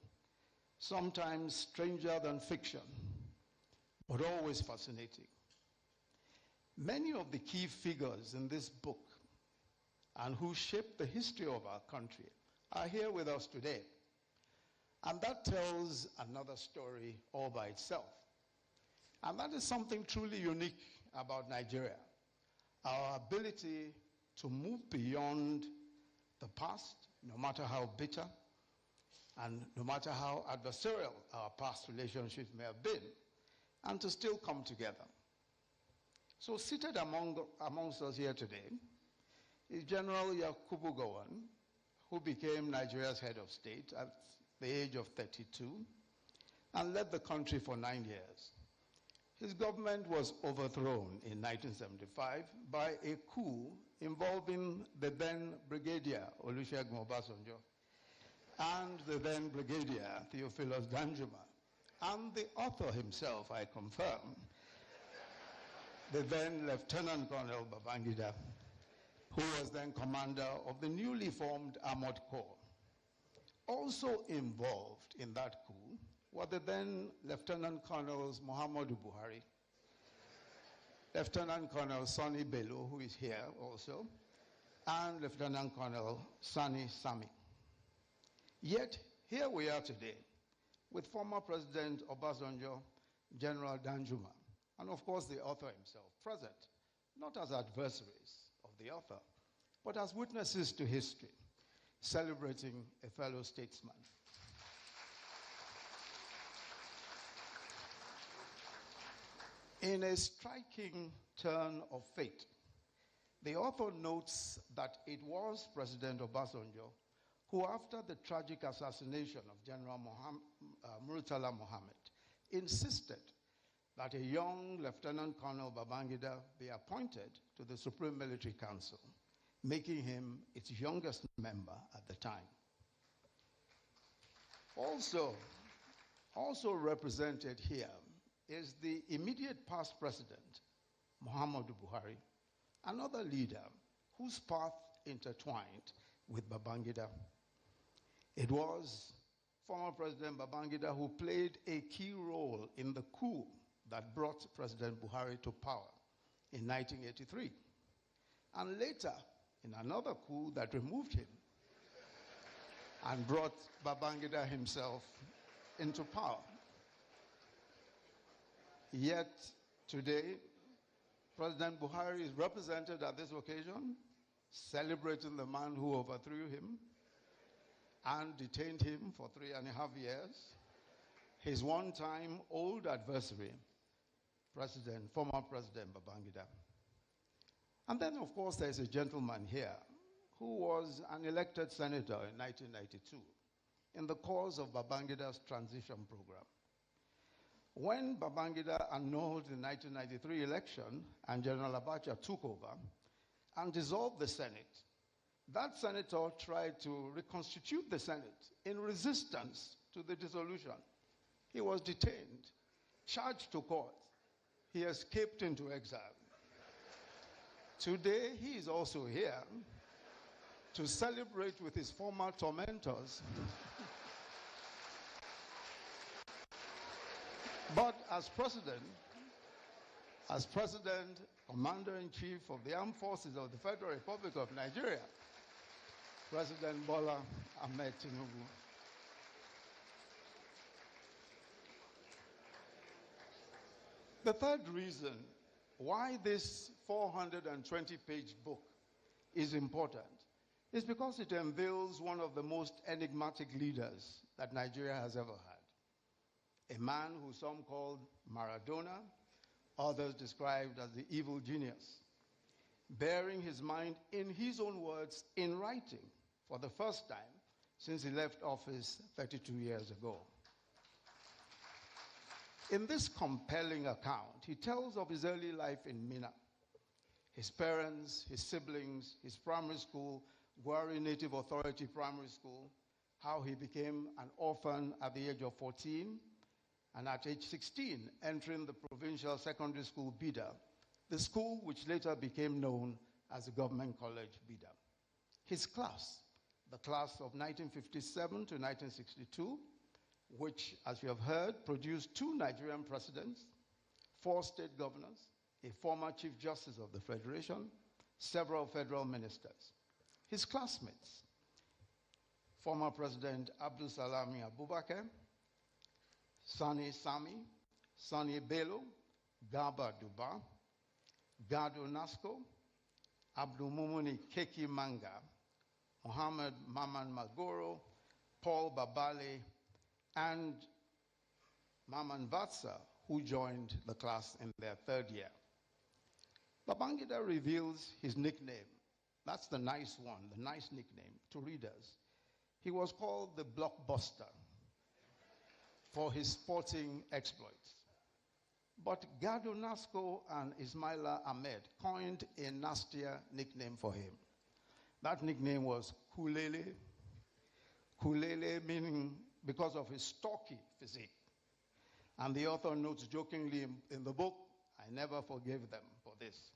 sometimes stranger than fiction, but always fascinating. Many of the key figures in this book and who shaped the history of our country are here with us today. And that tells another story all by itself. And that is something truly unique about Nigeria, our ability to move beyond the past, no matter how bitter and no matter how adversarial our past relationships may have been, and to still come together. So seated amongst us here today is General Yakubu Gowon, who became Nigeria's head of state at the age of 32 and led the country for 9 years. His government was overthrown in 1975 by a coup involving the then Brigadier Olusegun Obasanjo and the then Brigadier Theophilus Danjuma, and the author himself, I confirm, the then Lieutenant Colonel Babangida, who was then commander of the newly formed Armored Corps. Also involved in that coup were the then Lieutenant Colonels Muhammadu Buhari, Lieutenant Colonel Sani Bello, who is here also, and Lieutenant Colonel Sani Sami. Yet, here we are today with former President Obasanjo, General Danjuma, and of course the author himself present, not as adversaries of the author, but as witnesses to history, celebrating a fellow statesman. In a striking turn of fate, the author notes that it was President Obasanjo who, after the tragic assassination of General Murtala Mohammed, insisted that a young Lieutenant Colonel Babangida be appointed to the Supreme Military Council, making him its youngest member at the time. Also represented here is the immediate past president, Muhammadu Buhari, another leader whose path intertwined with Babangida. It was former President Babangida who played a key role in the coup that brought President Buhari to power in 1983, and later in another coup that removed him and brought Babangida himself into power. Yet today, President Buhari is represented at this occasion, celebrating the man who overthrew him and detained him for 3.5 years, his one-time old adversary, former President Babangida. And then, of course, there's a gentleman here who was an elected senator in 1992 in the course of Babangida's transition program. When Babangida annulled the 1993 election and General Abacha took over and dissolved the Senate, that senator tried to reconstitute the Senate in resistance to the dissolution. He was detained, charged to court. He escaped into exile. Today, he is also here to celebrate with his former tormentors. But as president, commander-in-chief of the armed forces of the Federal Republic of Nigeria, President Bola Ahmed Tinubu. The third reason why this 420-page book is important is because it unveils one of the most enigmatic leaders that Nigeria has ever had. A man who some called Maradona, others described as the evil genius, bearing his mind, in his own words, in writing for the first time since he left office 32 years ago. In this compelling account, he tells of his early life in Minna, his parents, his siblings, his primary school, Gwari Native Authority Primary School, how he became an orphan at the age of 14, and at age 16, entering the provincial secondary school Bida, the school which later became known as the Government College Bida. His class, the class of 1957 to 1962, which, as you have heard, produced 2 Nigerian presidents, 4 state governors, a former Chief Justice of the Federation, several federal ministers. His classmates, former President Abdul Salami Abubakar, Sani Sami, Sani Bello, Garba Duba, Gado Nasco, Abdul Mumuni Keki Manga, Muhammad Maman Magoro, Paul Babale, and Maman Vatsa, who joined the class in their 3rd year. Babangida reveals his nickname. That's the nice one, the nice nickname to readers. He was called the Blockbuster for his sporting exploits. But Gado Nasco and Ismaila Ahmed coined a nastier nickname for him. That nickname was Kulele. Kulele meaning because of his stocky physique. And the author notes jokingly in the book, I never forgave them for this.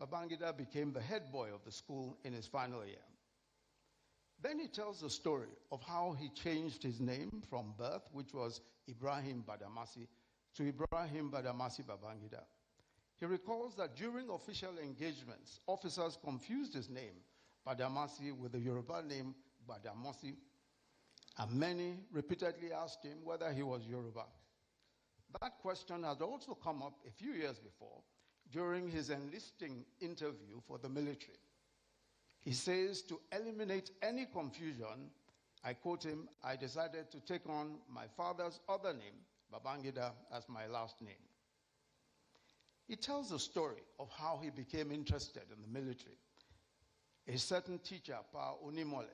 Babangida became the head boy of the school in his final year. Then he tells the story of how he changed his name from birth, which was Ibrahim Badamasi, to Ibrahim Badamasi Babangida. He recalls that during official engagements, officers confused his name, Badamasi, with the Yoruba name Badamosi, and many repeatedly asked him whether he was Yoruba. That question had also come up a few years before during his enlisting interview for the military. He says, to eliminate any confusion, I quote him, I decided to take on my father's other name, Babangida, as my last name. He tells the story of how he became interested in the military. A certain teacher, Pa Unimole,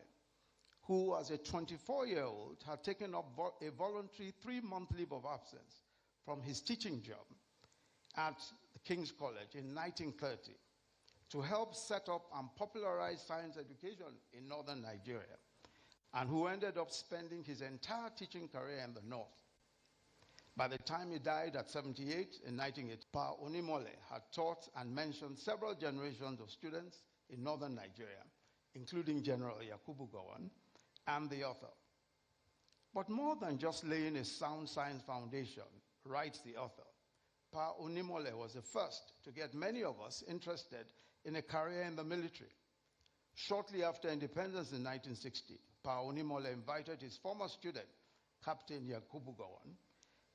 who as a 24-year-old had taken up a voluntary 3-month leave of absence from his teaching job at the King's College in 1930 to help set up and popularize science education in northern Nigeria, and who ended up spending his entire teaching career in the north. By the time he died at 78 in 1980, Pa Onimole had taught and mentored several generations of students in northern Nigeria, including General Yakubu Gowon and the author. But more than just laying a sound science foundation, writes the author, Pa Onimole was the first to get many of us interested in a career in the military. Shortly after independence in 1960, Pa Onimole invited his former student, Captain Yakubu Gowon,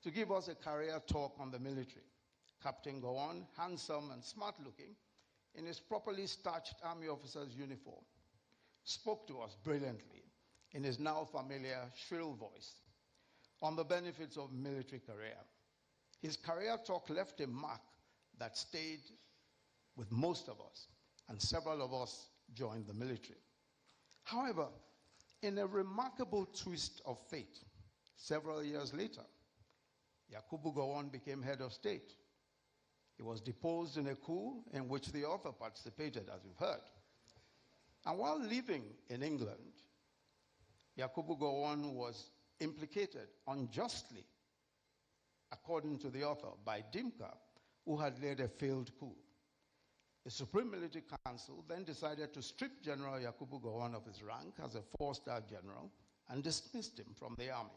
to give us a career talk on the military. Captain Gowon, handsome and smart-looking, in his properly starched army officer's uniform, spoke to us brilliantly in his now familiar shrill voice on the benefits of military career. His career talk left a mark that stayed with most of us, and several of us joined the military. However, in a remarkable twist of fate, several years later, Yakubu Gowon became head of state. He was deposed in a coup in which the author participated, as you've heard. And while living in England, Yakubu Gowon was implicated unjustly, according to the author, by Dimka, who had led a failed coup. The Supreme Military Council then decided to strip General Yakubu Gowon of his rank as a four-star general and dismissed him from the army.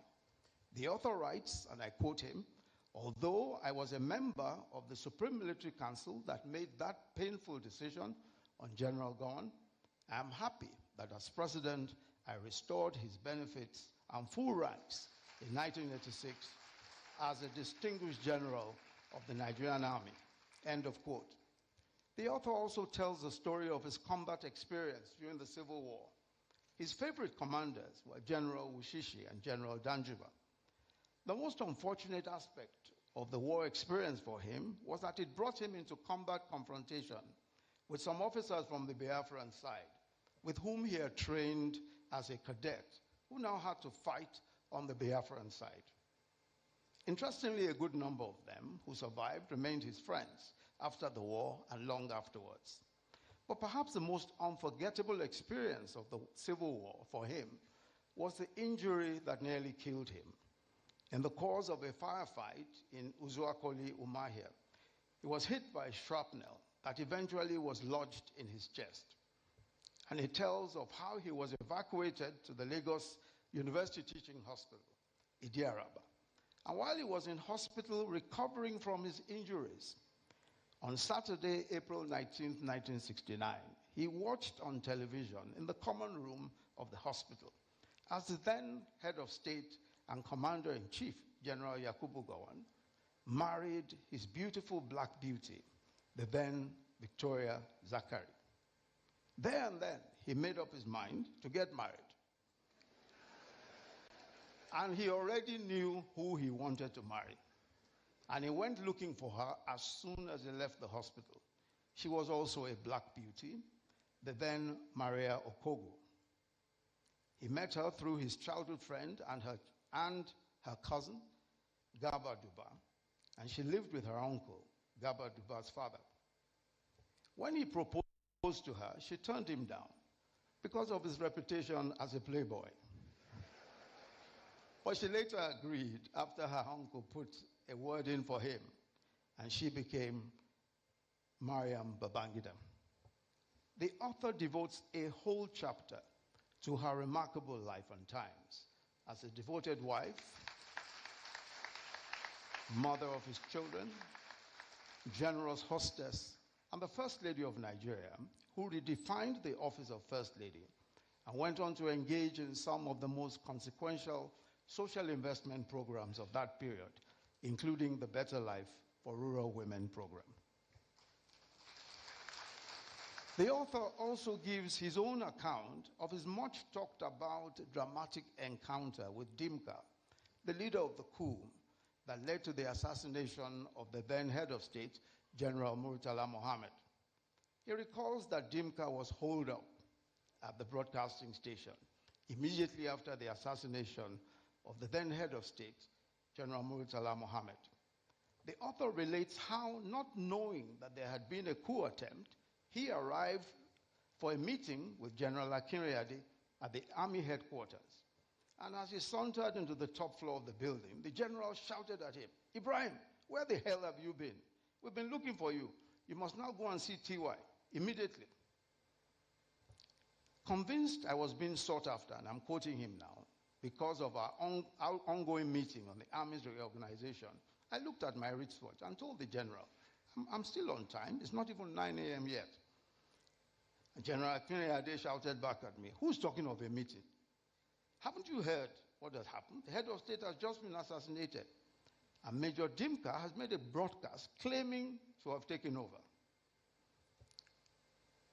The author writes, and I quote him, "Although I was a member of the Supreme Military Council that made that painful decision on General Gowon, I am happy that as president, I restored his benefits and full ranks in 1986 as a distinguished general of the Nigerian army." End of quote. The author also tells the story of his combat experience during the Civil War. His favorite commanders were General Wushishi and General Danjuba. The most unfortunate aspect of the war experience for him was that it brought him into combat confrontation with some officers from the Biafran side, with whom he had trained as a cadet, who now had to fight on the Biafran side. Interestingly, a good number of them who survived remained his friends after the war and long afterwards. But perhaps the most unforgettable experience of the Civil War for him was the injury that nearly killed him. In the course of a firefight in Uzuakoli, Umahia, he was hit by shrapnel that eventually was lodged in his chest. And he tells of how he was evacuated to the Lagos University Teaching Hospital, Idiaraba. And while he was in hospital recovering from his injuries, on Saturday, April 19, 1969, he watched on television in the common room of the hospital as the then head of state and commander-in-chief, General Yakubu Gowon, married his beautiful black beauty, the then Victoria Zakari. There and then, he made up his mind to get married. And he already knew who he wanted to marry. And he went looking for her as soon as he left the hospital. She was also a black beauty, the then Maria Okogo. He met her through his childhood friend and her cousin, Gaba Duba, and she lived with her uncle, Gaba Duba's father. When he proposed to her, she turned him down because of his reputation as a playboy. But she later agreed after her uncle put a word in for him, and she became Mariam Babangida. The author devotes a whole chapter to her remarkable life and times as a devoted wife, mother of his children, generous hostess, and the First Lady of Nigeria, who redefined the office of First Lady and went on to engage in some of the most consequential social investment programs of that period, including the Better Life for Rural Women program. The author also gives his own account of his much talked about dramatic encounter with Dimka, the leader of the coup that led to the assassination of the then head of state, General Murtala Mohammed. He recalls that Dimka was holed up at the broadcasting station immediately after the assassination of the then head of state, General Murtala Mohammed. The author relates how, not knowing that there had been a coup attempt, he arrived for a meeting with General Akinreyade at the Army headquarters. And as he sauntered into the top floor of the building, the general shouted at him, "Ibrahim, where the hell have you been? We've been looking for you. You must now go and see TY immediately." Convinced I was being sought after, and I'm quoting him now, because of our ongoing meeting on the Army's reorganization, I looked at my wristwatch and told the general, I'm still on time. It's not even 9 a.m. yet. And General Akinreyade shouted back at me, "Who's talking of a meeting? Haven't you heard what has happened? The head of state has just been assassinated. And Major Dimka has made a broadcast claiming to have taken over."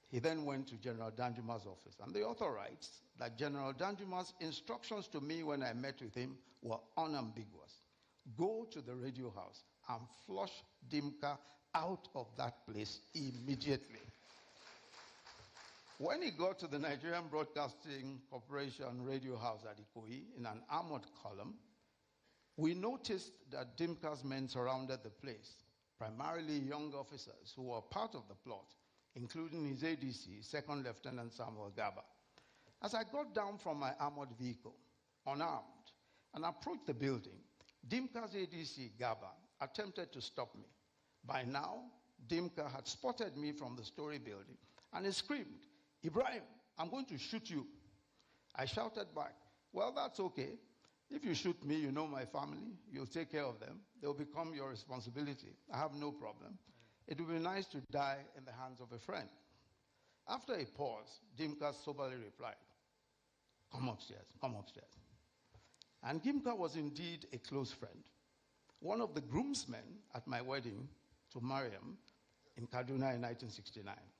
He then went to General Danjuma's office, and the author writes that General Danjuma's instructions to me when I met with him were unambiguous. Go to the radio house and flush Dimka out of that place immediately. When he got to the Nigerian Broadcasting Corporation radio house at Ikoyi in an armored column, we noticed that Dimka's men surrounded the place, primarily young officers who were part of the plot, including his ADC, Second Lieutenant Samuel Gaba. As I got down from my armored vehicle, unarmed, and approached the building, Dimka's ADC, Gaba, attempted to stop me. By now, Dimka had spotted me from the story building, and he screamed, "Ibrahim, I'm going to shoot you." I shouted back, "Well, that's okay. If you shoot me, you know my family. You'll take care of them. They'll become your responsibility. I have no problem. It would be nice to die in the hands of a friend." After a pause, Dimka soberly replied, "Come upstairs, come upstairs." And Dimka was indeed a close friend, one of the groomsmen at my wedding to Mariam in Kaduna in 1969.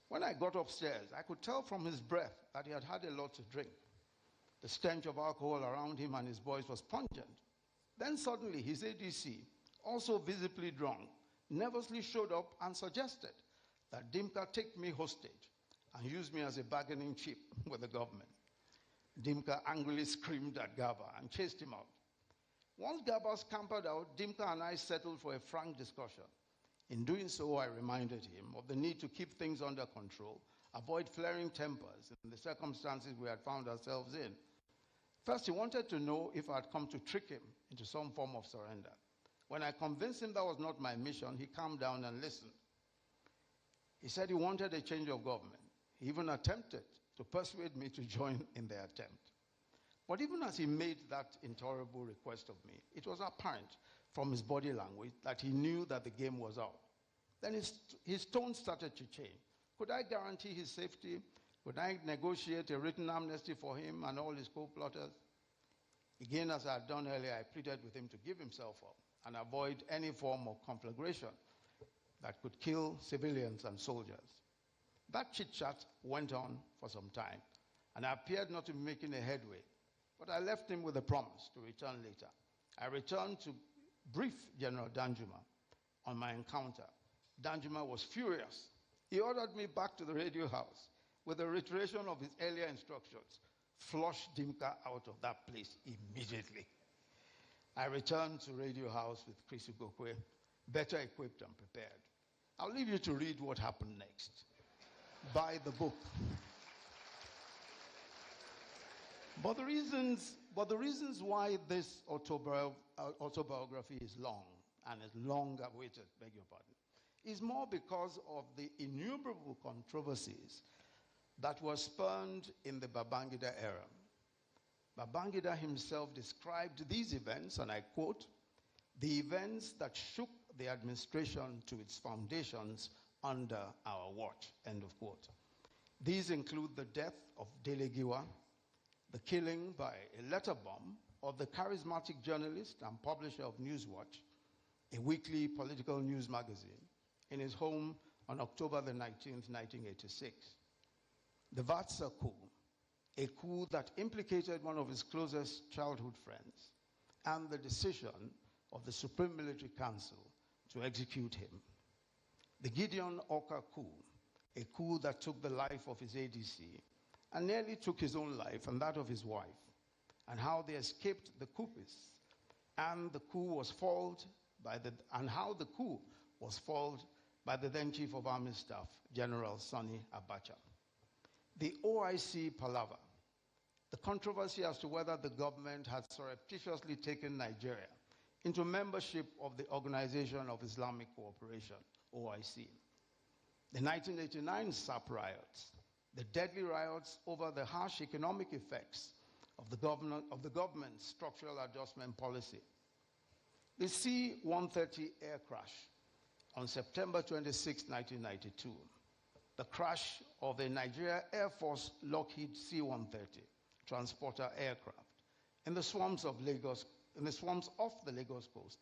When I got upstairs, I could tell from his breath that he had had a lot to drink. The stench of alcohol around him and his boys was pungent. Then suddenly his ADC, also visibly drunk, nervously showed up and suggested that Dimka take me hostage and use me as a bargaining chip with the government. Dimka angrily screamed at Gaba and chased him out. Once Gaba scampered out, Dimka and I settled for a frank discussion. In doing so, I reminded him of the need to keep things under control, avoid flaring tempers in the circumstances we had found ourselves in. First, he wanted to know if I had come to trick him into some form of surrender. When I convinced him that was not my mission, he calmed down and listened. He said he wanted a change of government. He even attempted to persuade me to join in the attempt. But even as he made that intolerable request of me, it was apparent from his body language that he knew that the game was out. Then his tone started to change. Could I guarantee his safety? Could I negotiate a written amnesty for him and all his co-plotters? Again, as I had done earlier, I pleaded with him to give himself up and avoid any form of conflagration that could kill civilians and soldiers. That chit-chat went on for some time, and I appeared not to be making a headway, but I left him with a promise to return later. I returned to brief General Danjuma on my encounter. Danjuma was furious. He ordered me back to the radio house with a reiteration of his earlier instructions: flush Dimka out of that place immediately. I returned to radio house with Chris Ugokwe, better equipped and prepared. I'll leave you to read what happened next. Buy the book. But the reasons why this autobiography is long, and is long awaited, beg your pardon, is more because of the innumerable controversies that were spurned in the Babangida era. Babangida himself described these events, and I quote, "the events that shook the administration to its foundations under our watch," end of quote. These include the death of Dele Giwa, the killing by a letter bomb of the charismatic journalist and publisher of Newswatch, a weekly political news magazine, in his home on October the 19th, 1986. The Vatsa coup, a coup that implicated one of his closest childhood friends, and the decision of the Supreme Military Council to execute him. The Gideon Oka coup, a coup that took the life of his ADC and nearly took his own life and that of his wife, and how they escaped the coupists, and how the coup was foiled by the then Chief of Army Staff, General Sani Abacha. The OIC palaver, the controversy as to whether the government had surreptitiously taken Nigeria into membership of the Organization of Islamic Cooperation, OIC. The 1989 SAP riots, the deadly riots over the harsh economic effects of the government's structural adjustment policy. The C-130 air crash on September 26, 1992. The crash of the Nigeria Air Force Lockheed C-130 transporter aircraft in the swamps of Lagos, in the swamps off the Lagos coast,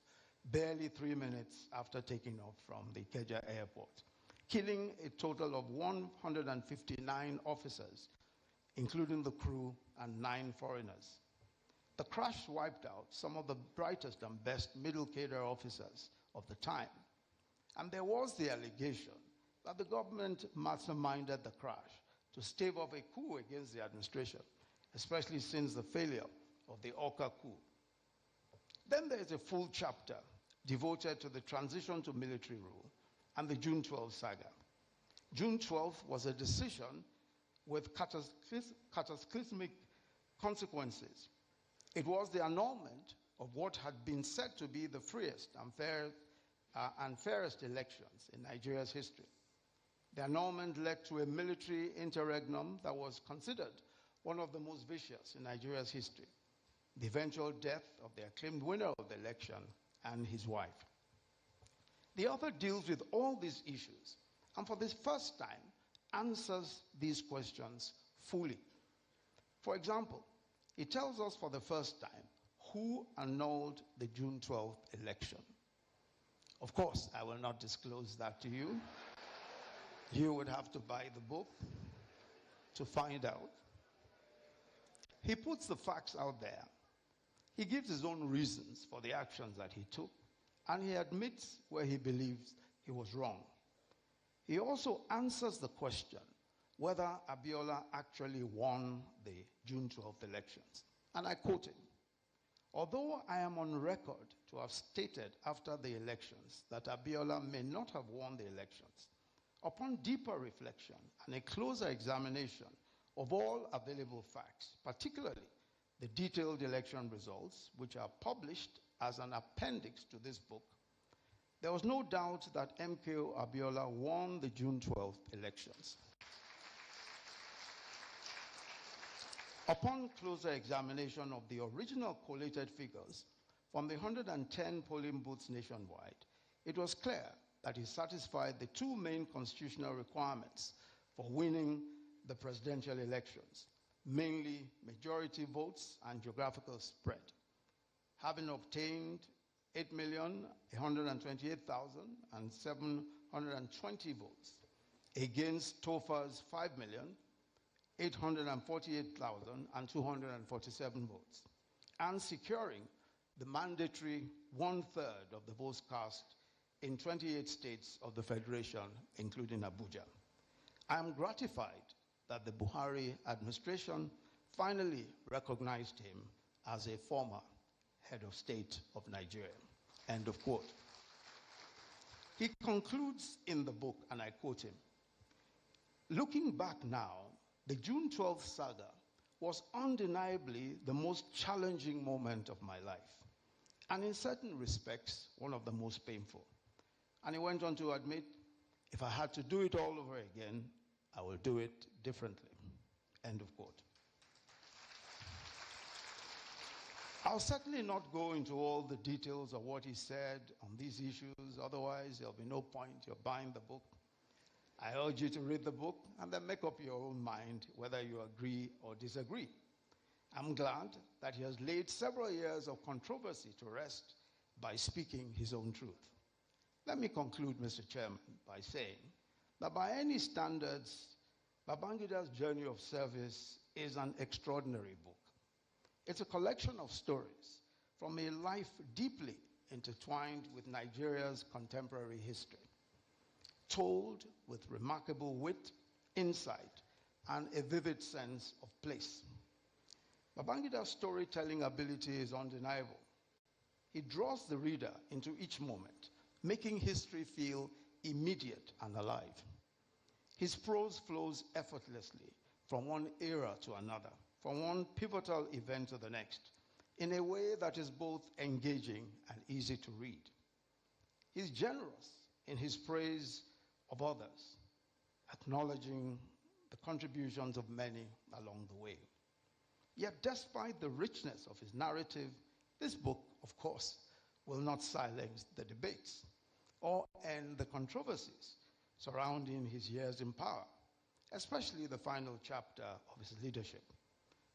barely 3 minutes after taking off from the Ikeja airport, killing a total of 159 officers, including the crew and 9 foreigners. The crash wiped out some of the brightest and best middle cadre officers of the time. And there was the allegation that the government masterminded the crash to stave off a coup against the administration, especially since the failure of the Oka coup. Then there is a full chapter devoted to the transition to military rule and the June 12 saga. June 12 was a decision with cataclysmic consequences. It was the annulment of what had been said to be the freest and fairest elections in Nigeria's history. The annulment led to a military interregnum that was considered one of the most vicious in Nigeria's history, the eventual death of the acclaimed winner of the election and his wife. The author deals with all these issues and for the first time answers these questions fully. For example, he tells us for the first time who annulled the June 12th election. Of course, I will not disclose that to you. You would have to buy the book to find out. He puts the facts out there. He gives his own reasons for the actions that he took, and he admits where he believes he was wrong. He also answers the question whether Abiola actually won the June 12th elections. And I quote him, "Although I am on record to have stated after the elections that Abiola may not have won the elections, upon deeper reflection and a closer examination of all available facts, particularly the detailed election results, which are published as an appendix to this book, there was no doubt that MKO Abiola won the June 12th elections. Upon closer examination of the original collated figures from the 110 polling booths nationwide, it was clear that he satisfied the 2 main constitutional requirements for winning the presidential elections, mainly majority votes and geographical spread, having obtained 8,128,720 votes against TOFA's 5,848,247 votes, and securing the mandatory 1/3 of the votes cast in 28 states of the Federation, including Abuja. I am gratified that the Buhari administration finally recognized him as a former head of state of Nigeria." End of quote. He concludes in the book, and I quote him, "Looking back now, the June 12th saga was undeniably the most challenging moment of my life, and in certain respects, one of the most painful." And he went on to admit, "If I had to do it all over again, I will do it differently." End of quote. I'll certainly not go into all the details of what he said on these issues, otherwise there'll be no point. You're buying the book. I urge you to read the book and then make up your own mind whether you agree or disagree. I'm glad that he has laid several years of controversy to rest by speaking his own truth. Let me conclude, Mr. Chairman, by saying that by any standards, Babangida's Journey of Service is an extraordinary book. It's a collection of stories from a life deeply intertwined with Nigeria's contemporary history, told with remarkable wit, insight, and a vivid sense of place. Babangida's storytelling ability is undeniable. He draws the reader into each moment, making history feel immediate and alive. His prose flows effortlessly from one era to another, from one pivotal event to the next, in a way that is both engaging and easy to read. He's generous in his praise of others, acknowledging the contributions of many along the way. Yet despite the richness of his narrative, this book, of course, will not silence the debates or end the controversies surrounding his years in power, especially the final chapter of his leadership.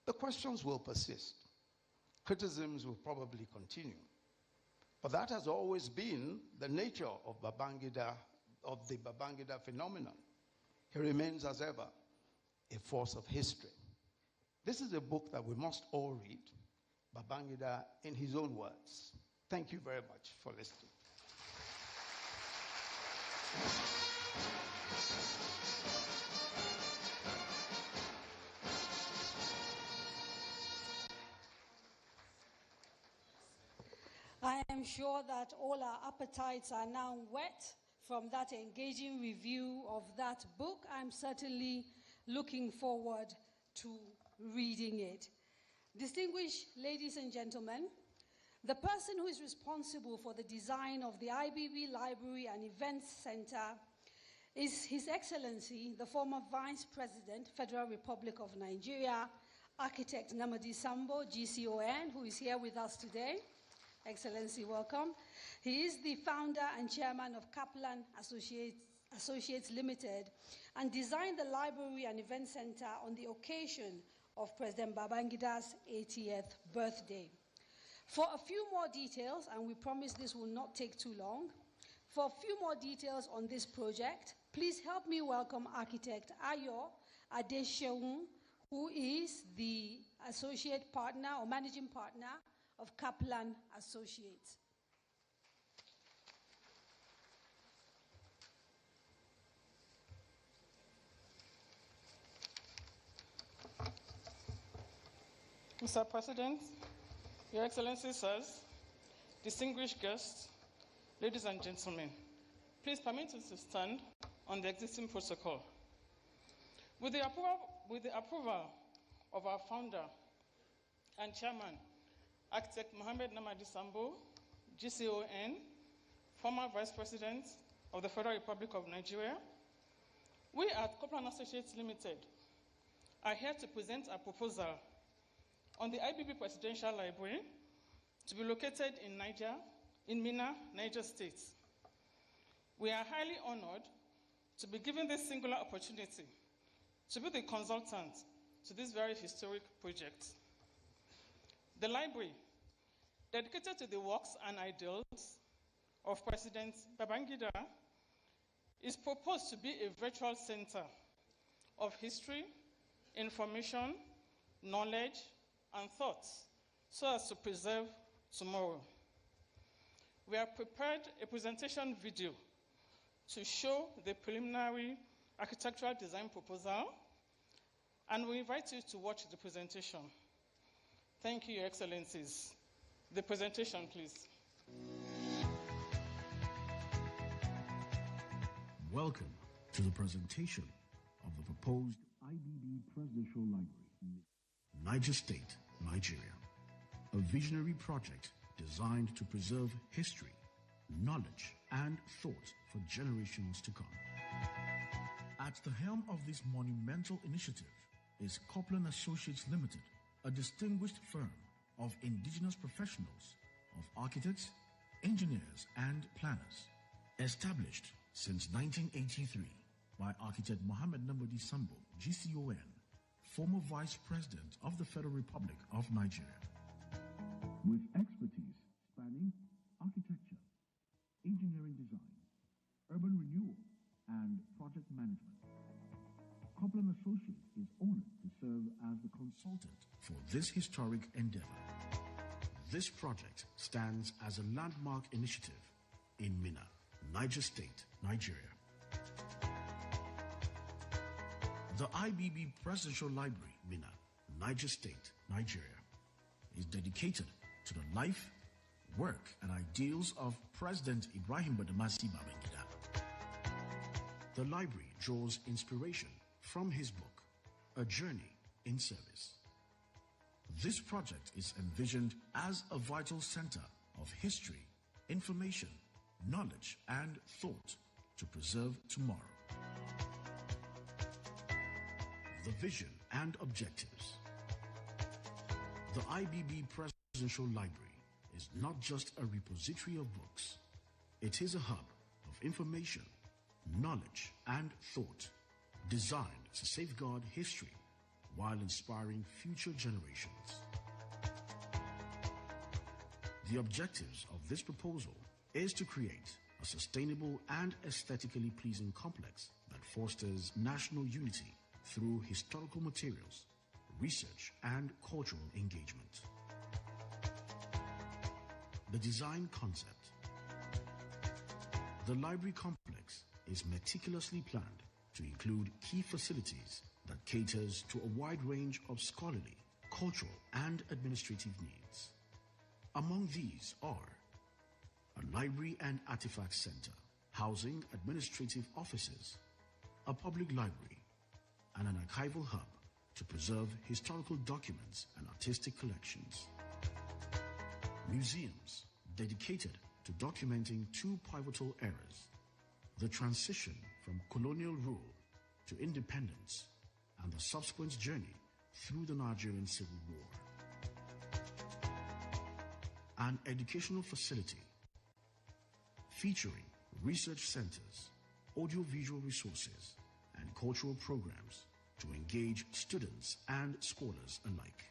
The questions will persist. Criticisms will probably continue. But that has always been the nature of Babangida, of the Babangida phenomenon. He remains, as ever, a force of history. This is a book that we must all read, Babangida in his own words. Thank you very much for listening. I am sure that all our appetites are now wet from that engaging review of that book. I'm certainly looking forward to reading it. Distinguished ladies and gentlemen, the person who is responsible for the design of the IBB Library and Events Center is His Excellency, the former Vice President, Federal Republic of Nigeria, Architect Namadi Sambo, GCON, who is here with us today. Excellency, welcome. He is the founder and chairman of Kaplan Associates Limited and designed the library and event center on the occasion of President Babangida's 80th birthday. For a few more details, and we promise this will not take too long, for a few more details on this project, please help me welcome architect Ayo Adesheun, who is the associate partner or managing partner of Kaplan Associates. Mr. President, Your Excellency, sirs, distinguished guests, ladies and gentlemen, please permit us to stand on the existing protocol. With the approval of our founder and chairman, Architect Mohammed Namadi Sambo, GCON, former Vice President of the Federal Republic of Nigeria, we at Kaplan Associates Limited are here to present a proposal on the IBB Presidential Library to be located in Minna, Niger State. We are highly honored to be given this singular opportunity to be the consultant to this very historic project. The library, dedicated to the works and ideals of President Babangida, is proposed to be a virtual center of history, information, knowledge, and thoughts so as to preserve tomorrow. We have prepared a presentation video to show the preliminary architectural design proposal, and we invite you to watch the presentation. Thank you, Your Excellencies. The presentation, please. Welcome to the presentation of the proposed IBB Presidential Library, Niger State, Nigeria. A visionary project designed to preserve history, knowledge, and thought for generations to come. At the helm of this monumental initiative is Kaplan Associates Limited, a distinguished firm of indigenous professionals, of architects, engineers, and planners, established since 1983 by Architect Mohammed Namadi Sambo, GCON, former Vice President of the Federal Republic of Nigeria. With expertise spanning architecture, engineering design, urban renewal, and project management, Kaplan Associates is honored to serve as the consultant for this historic endeavor. This project stands as a landmark initiative in Minna, Niger State, Nigeria. The IBB Presidential Library, Minna, Niger State, Nigeria, is dedicated to the life, work, and ideals of President Ibrahim Badamasi Babangida. The library draws inspiration from his book, A Journey in Service. This project is envisioned as a vital center of history, information, knowledge, and thought to preserve tomorrow. The vision and objectives. The IBB Presidential Library is not just a repository of books. It is a hub of information, knowledge, and thought designed to safeguard history while inspiring future generations. The objectives of this proposal is to create a sustainable and aesthetically pleasing complex that fosters national unity through historical materials, research, and cultural engagement. The design concept. The library complex is meticulously planned to include key facilities that caters to a wide range of scholarly, cultural, and administrative needs. Among these are a library and artifact center, housing administrative offices, a public library, and an archival hub to preserve historical documents and artistic collections. Museums dedicated to documenting two pivotal eras: the transition from colonial rule to independence and the subsequent journey through the Nigerian Civil War. An educational facility featuring research centers, audiovisual resources, and cultural programs to engage students and scholars alike.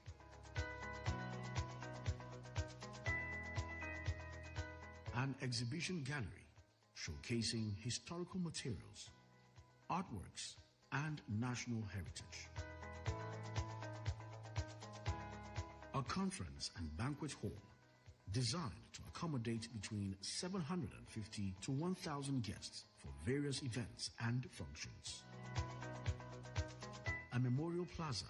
An exhibition gallery showcasing historical materials, artworks, and national heritage. A conference and banquet hall designed to accommodate between 750 to 1,000 guests for various events and functions. A memorial plaza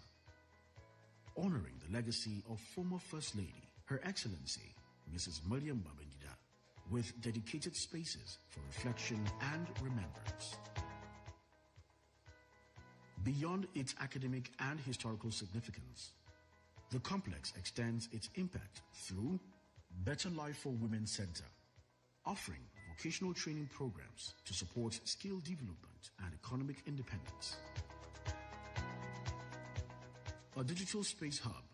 honoring the legacy of former First Lady, Her Excellency, Mrs. Mariam Babangida, with dedicated spaces for reflection and remembrance. Beyond its academic and historical significance, the complex extends its impact through Better Life for Women Center, offering vocational training programs to support skill development and economic independence. A digital space hub,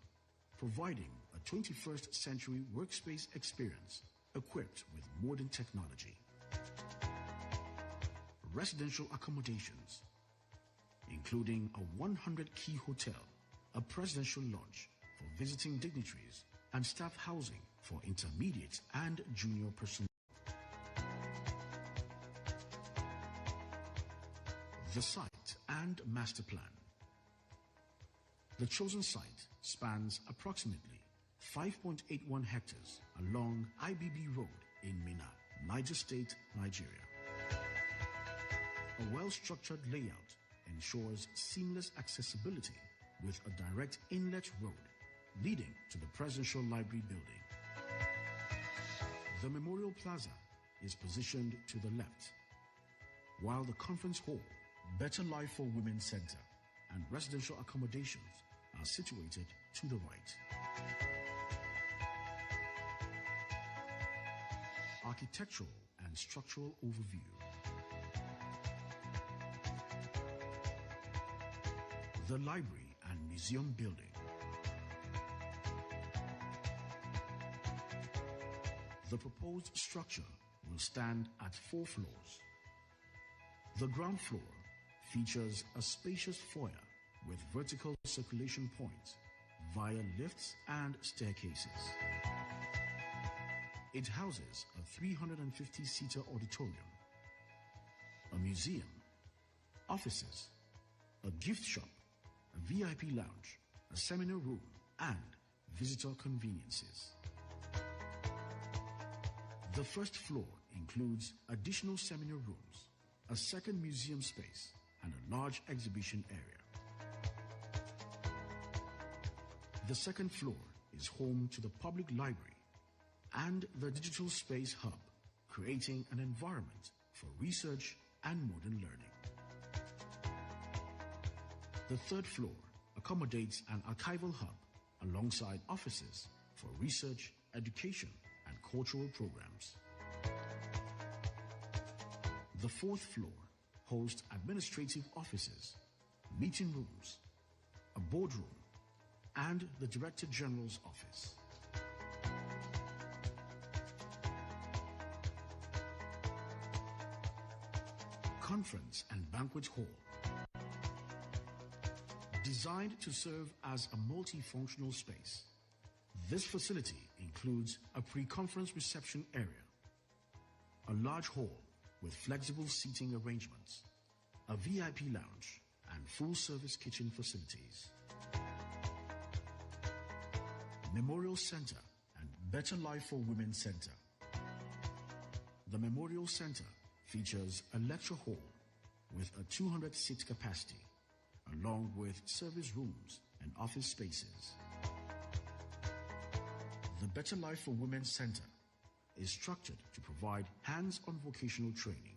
providing a 21st century workspace experience equipped with modern technology. Residential accommodations, including a 100-key hotel, a presidential lodge for visiting dignitaries, and staff housing for intermediate and junior personnel. The site and master plan. The chosen site spans approximately 5.81 hectares along IBB Road in Minna, Niger State, Nigeria. A well-structured layout ensures seamless accessibility with a direct inlet road leading to the Presidential Library building. The Memorial Plaza is positioned to the left, while the Conference Hall, Better Life for Women Center, and residential accommodations are situated to the right. Architectural and structural overview. The Library and Museum Building. The proposed structure will stand at 4 floors. The ground floor features a spacious foyer with vertical circulation points via lifts and staircases. It houses a 350-seater auditorium, a museum, offices, a gift shop, a VIP lounge, a seminar room, and visitor conveniences. The first floor includes additional seminar rooms, a second museum space, and a large exhibition area. The second floor is home to the public library and the digital space hub, creating an environment for research and modern learning. The third floor accommodates an archival hub alongside offices for research, education, and cultural programs. The fourth floor hosts administrative offices, meeting rooms, a boardroom, and the Director General's office. Conference and Banquet Hall. Designed to serve as a multifunctional space, this facility includes a pre-conference reception area, a large hall with flexible seating arrangements, a VIP lounge, and full-service kitchen facilities. Memorial Center and Better Life for Women Center. The Memorial Center features a lecture hall with a 200-seat capacity, along with service rooms and office spaces. The Better Life for Women Center is structured to provide hands-on vocational training,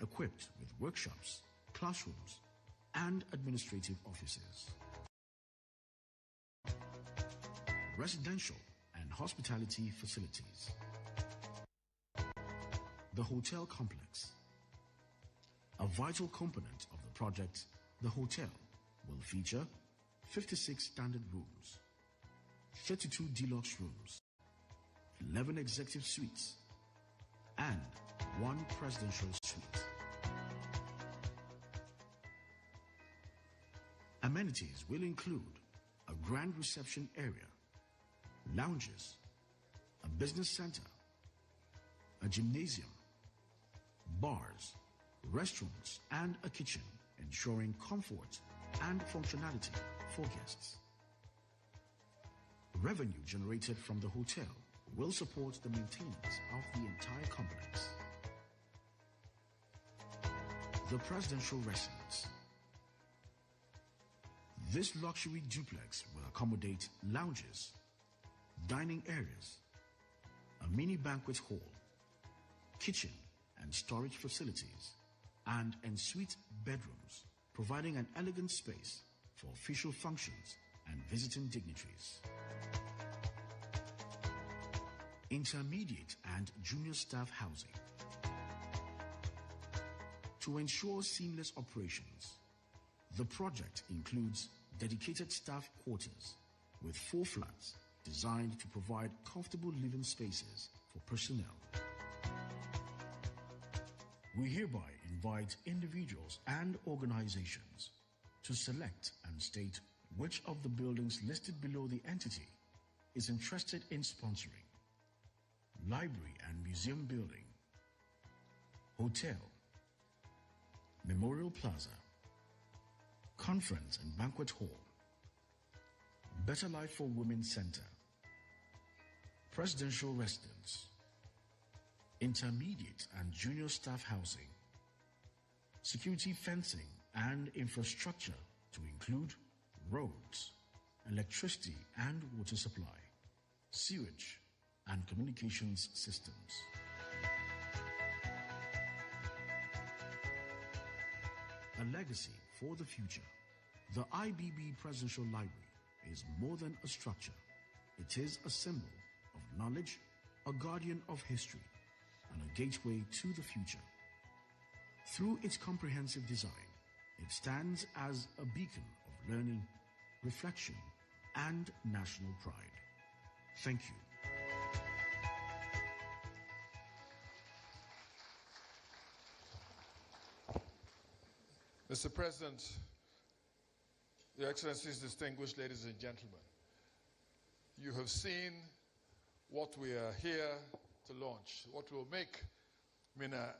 equipped with workshops, classrooms, and administrative offices. Residential and hospitality facilities. The hotel complex. A vital component of the project, the hotel will feature 56 standard rooms, 32 deluxe rooms, 11 executive suites, and 1 presidential suite. Amenities will include a grand reception area, lounges, a business center, a gymnasium, bars, restaurants, and a kitchen, ensuring comfort and functionality for guests. Revenue generated from the hotel will support the maintenance of the entire complex. The presidential residence. This luxury duplex will accommodate lounges, dining areas, a mini banquet hall, kitchen and storage facilities, and ensuite bedrooms, providing an elegant space for official functions and visiting dignitaries. Intermediate and junior staff housing. To ensure seamless operations, the project includes dedicated staff quarters with 4 flats designed to provide comfortable living spaces for personnel. We hereby invite individuals and organizations to select and state which of the buildings listed below the entity is interested in sponsoring. Library and Museum Building, Hotel, Memorial Plaza, Conference and Banquet Hall, Better Life for Women Center, Presidential Residence, Intermediate and Junior Staff Housing, Security Fencing and Infrastructure to include roads, electricity and water supply, sewage, and communications systems. A legacy for the future. The IBB Presidential Library is more than a structure. It is a symbol of knowledge, a guardian of history, and a gateway to the future. Through its comprehensive design, it stands as a beacon of learning, reflection, and national pride. Thank you. Mr. President, Your Excellencies, distinguished ladies and gentlemen, you have seen what we are here to launch, what will make Mina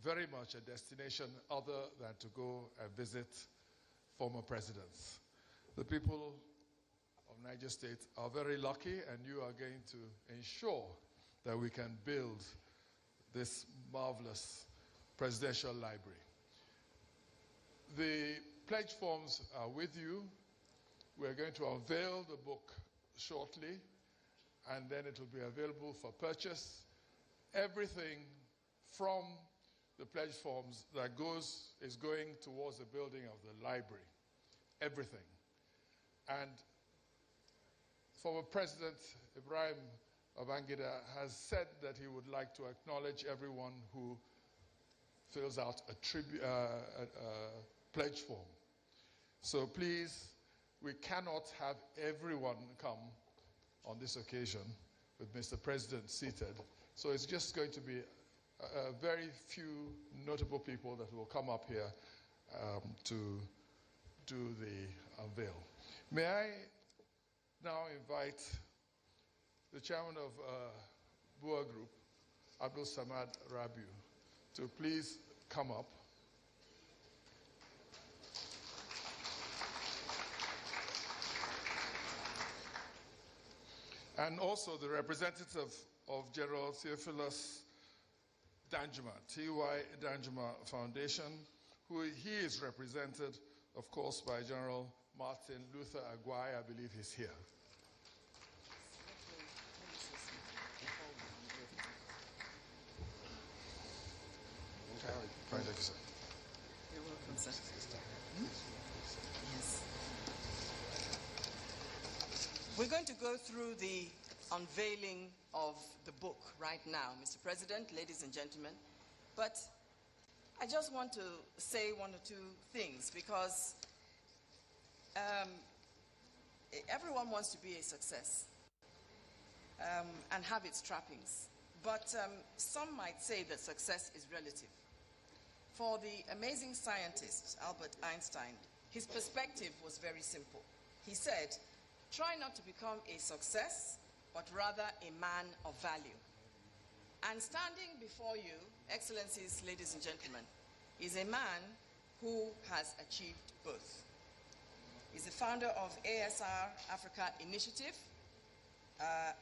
very much a destination other than to go and visit former presidents. The people of Niger State are very lucky, and you are going to ensure that we can build this marvelous presidential library. The pledge forms are with you. We're going to unveil the book shortly, and then it will be available for purchase. Everything from the pledge forms that is going towards the building of the library. everything. And former President Ibrahim Babangida has said that he would like to acknowledge everyone who fills out a pledge form. So please, we cannot have everyone come on this occasion with Mr. President seated. So it's just going to be a very few notable people that will come up here to do the unveil. May I now invite the chairman of Bua Group, Abdul Samad Rabiu, to please come up. And also the representative of General Theophilus Danjuma, T.Y. Danjuma Foundation, who he is represented, of course, by General Martin Luther Aguai. I believe he's here. You're welcome, sir. Yes. We're going to go through the unveiling of the book right now, Mr. President, ladies and gentlemen. But I just want to say one or two things because everyone wants to be a success and have its trappings. But some might say that success is relative. For the amazing scientist, Albert Einstein, his perspective was very simple. He said, try not to become a success, but rather a man of value. And standing before you, Excellencies, ladies and gentlemen, is a man who has achieved both. He's the founder of ASR Africa Initiative,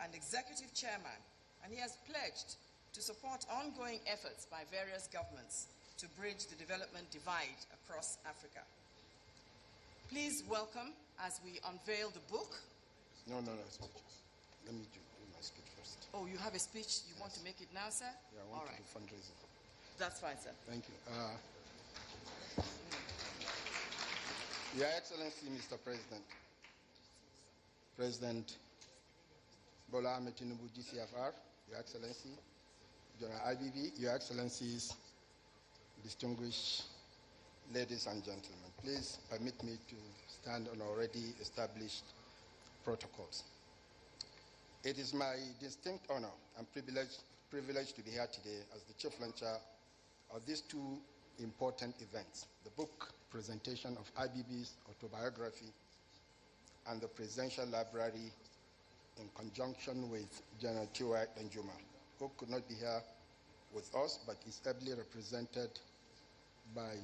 and executive chairman, and he has pledged to support ongoing efforts by various governments to bridge the development divide across Africa. Please welcome, as we unveil the book. No, speeches. Let me do my speech first. Oh, you have a speech? You want to make it now, sir? Yeah, I want to do fundraising. That's fine, sir. Thank you. Your Excellency, Mr. President, President Bola Ahmed Tinubu, GCFR, Your Excellency, General IBB, Your Excellencies, distinguished ladies and gentlemen, please permit me to stand on already established protocols. It is my distinct honor and privilege to be here today as the chief launcher of these two important events, the book presentation of IBB's autobiography and the Presidential Library in conjunction with General T.Y. Danjuma, who could not be here with us but is ably represented by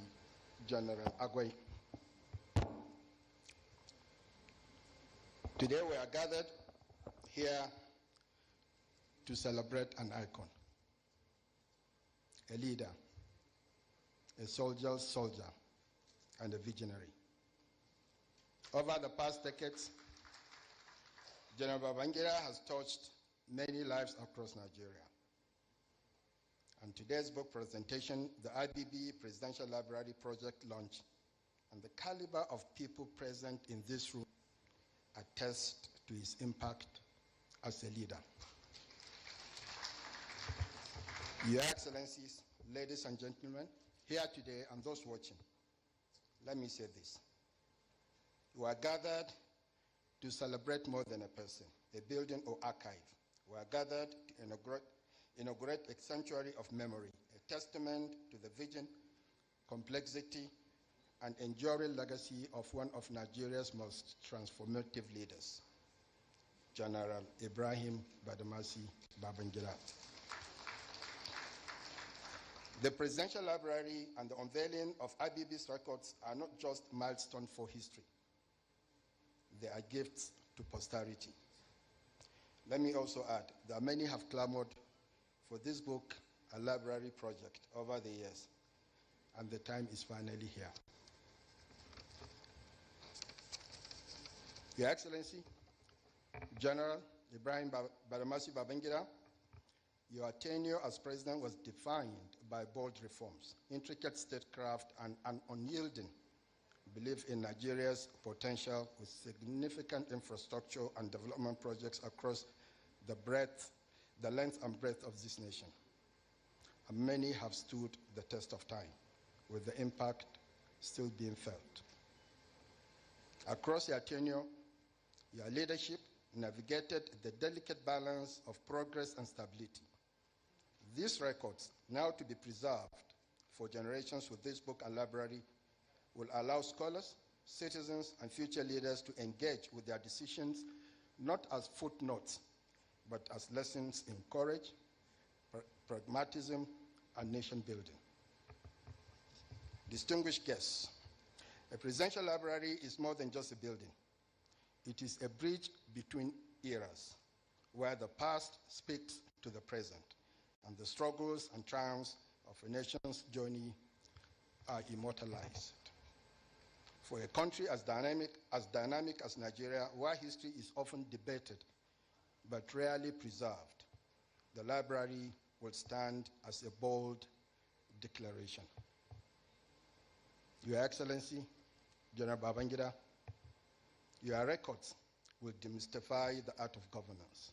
General Aguai. Today we are gathered here to celebrate an icon, a leader, a soldier's soldier, and a visionary. Over the past decades, General Babangida has touched many lives across Nigeria. And today's book presentation, the IBB Presidential Library Project launch, and the caliber of people present in this room attest to his impact as a leader. Your Excellencies, ladies and gentlemen, here today and those watching, let me say this. We are gathered to celebrate more than a person, a building or archive. We are gathered to inaugurate a sanctuary of memory, a testament to the vision, complexity, and enduring legacy of one of Nigeria's most transformative leaders, General Ibrahim Badamasi Babangida. The Presidential Library and the unveiling of IBB's records are not just milestones for history. They are gifts to posterity. Let me also add that many have clamored for this book and library project over the years, and the time is finally here. Your Excellency, General Ibrahim Badamasi Babangida, your tenure as president was defined by bold reforms, intricate statecraft, and an unyielding believe in Nigeria's potential with significant infrastructure and development projects across the length and breadth of this nation. And many have stood the test of time, with the impact still being felt. Across your tenure, your leadership navigated the delicate balance of progress and stability. These records, now to be preserved for generations with this book and library, will allow scholars, citizens, and future leaders to engage with their decisions not as footnotes, but as lessons in courage, pragmatism, and nation building. Distinguished guests, a presidential library is more than just a building. It is a bridge between eras, where the past speaks to the present, and the struggles and triumphs of a nation's journey are immortalized. For a country as dynamic as Nigeria, where history is often debated but rarely preserved, the library will stand as a bold declaration. Your Excellency, General Babangida, your records will demystify the art of governance.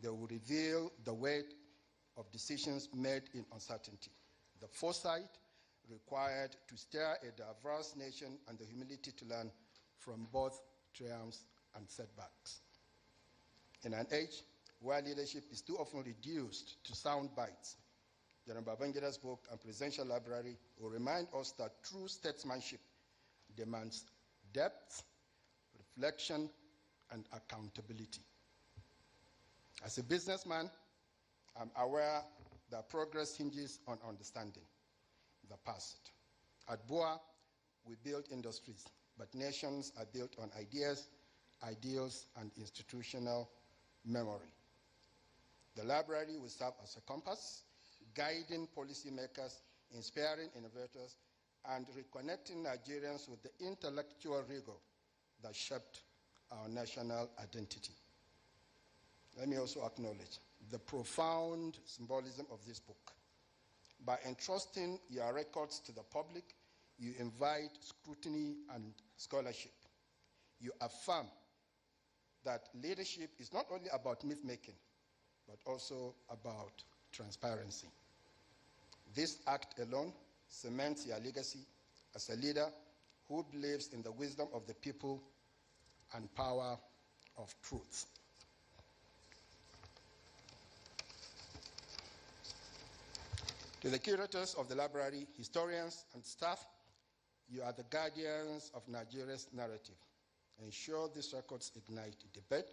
They will reveal the weight of decisions made in uncertainty, the foresight required to steer a diverse nation, and the humility to learn from both triumphs and setbacks. In an age where leadership is too often reduced to sound bites, General Babangida's book and Presidential Library will remind us that true statesmanship demands depth, reflection, and accountability. As a businessman, I'm aware that progress hinges on understanding the past. At BUA, we build industries, but nations are built on ideas, ideals, and institutional memory. The library will serve as a compass, guiding policymakers, inspiring innovators, and reconnecting Nigerians with the intellectual rigor that shaped our national identity. Let me also acknowledge the profound symbolism of this book. By entrusting your records to the public, you invite scrutiny and scholarship. You affirm that leadership is not only about myth-making, but also about transparency. This act alone cements your legacy as a leader who believes in the wisdom of the people and power of truth. To the curators of the library, historians, and staff, you are the guardians of Nigeria's narrative. Ensure these records ignite debate,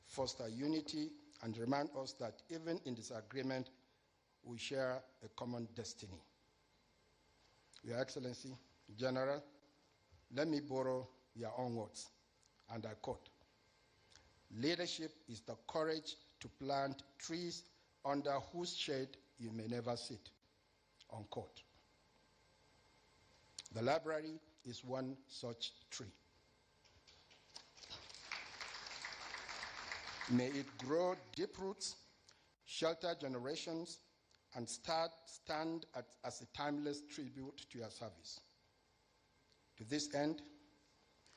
foster unity, and remind us that even in disagreement, we share a common destiny. Your Excellency, General, let me borrow your own words, and I quote, "Leadership is the courage to plant trees under whose shade you may never sit," unquote. The library is one such tree. May it grow deep roots, shelter generations, and stand as a timeless tribute to your service. To this end,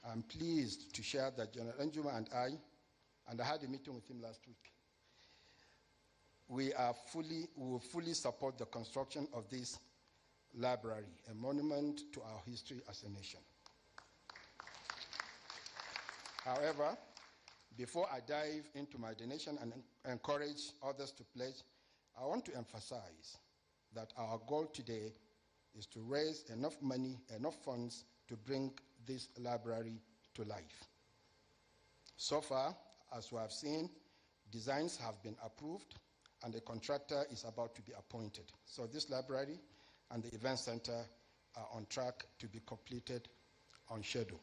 I'm pleased to share that General Njuma and I had a meeting with him last week, we will fully support the construction of this library, a monument to our history as a nation. However, before I dive into my donation and encourage others to pledge, I want to emphasize that our goal today is to raise enough money, enough funds to bring this library to life. So far, as we have seen, designs have been approved and a contractor is about to be appointed. So this library and the event center are on track to be completed on schedule.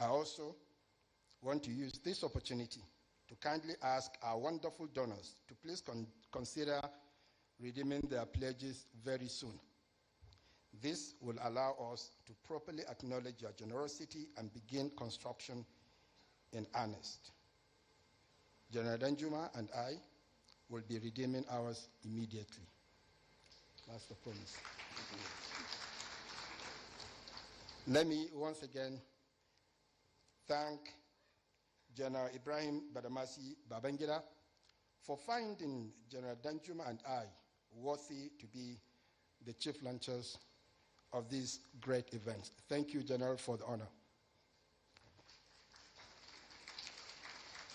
I also want to use this opportunity to kindly ask our wonderful donors to please consider redeeming their pledges very soon. This will allow us to properly acknowledge your generosity and begin construction in earnest. General Njuma and I will be redeeming ours immediately. That's the promise. Let me once again thank General Ibrahim Badamasi Babangida for finding General Danjuma and I worthy to be the chief launchers of this great event. Thank you, General, for the honor.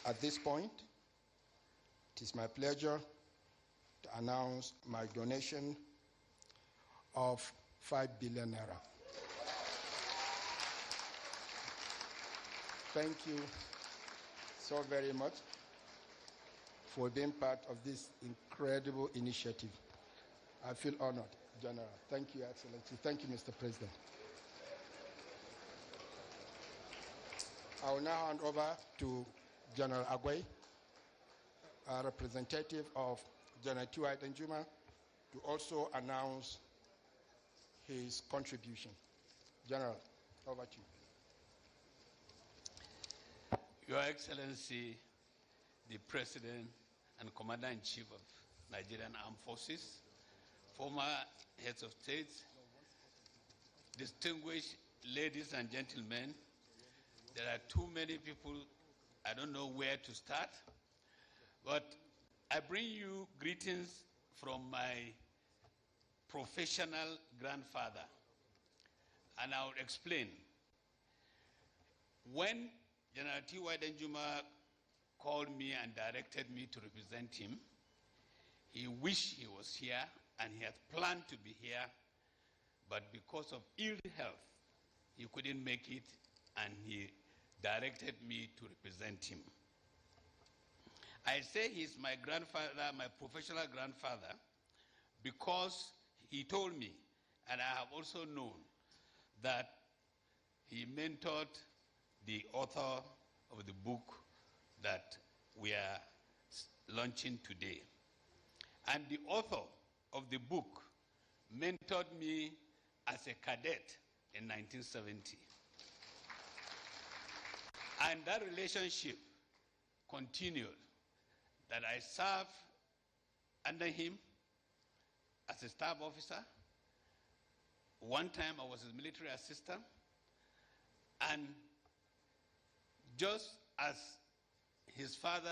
At this point, it is my pleasure to announce my donation of 5 billion naira. Thank you so very much for being part of this incredible initiative. I feel honored, General. Thank you, Excellency. Thank you, Mr. President. I will now hand over to General Agway, a representative of General T.Y. Danjuma, to also announce his contribution. General, over to you. Your Excellency, the President and Commander-in-Chief of Nigerian Armed Forces, former heads of state, distinguished ladies and gentlemen, there are too many people, I don't know where to start, but I bring you greetings from my professional grandfather, and I'll explain. When General T.Y. Danjuma called me and directed me to represent him, he wished he was here and he had planned to be here, but because of ill health, he couldn't make it, and he directed me to represent him. I say he's my grandfather, my professional grandfather, because he told me, and I have also known, that he mentored the author of the book that we are launching today. And the author of the book mentored me as a cadet in 1970. And that relationship continued, that I served under him as a staff officer. One time I was his military assistant, and just as his father,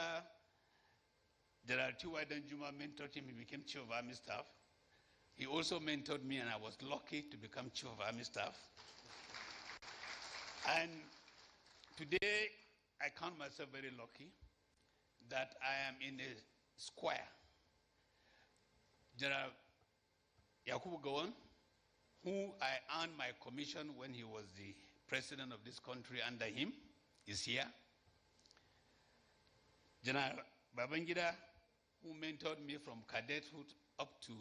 General T.Y. Danjuma, mentored him, he became Chief of Army Staff. He also mentored me, and I was lucky to become Chief of Army Staff. And today, I count myself very lucky that I am in a square. General Yakubu Gowon, who I earned my commission when he was the president of this country under him, is here. General Babangida, who mentored me from cadethood up to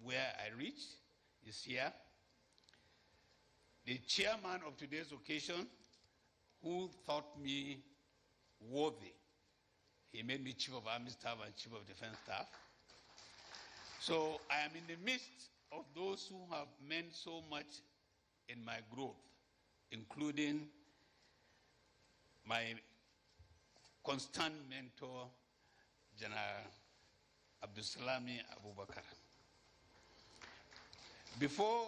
where I reached, is here. The chairman of today's occasion, who thought me worthy, he made me Chief of Army Staff and Chief of Defense Staff. So I am in the midst of those who have meant so much in my growth, including my constant mentor, General Abdulsalami Abubakar. Before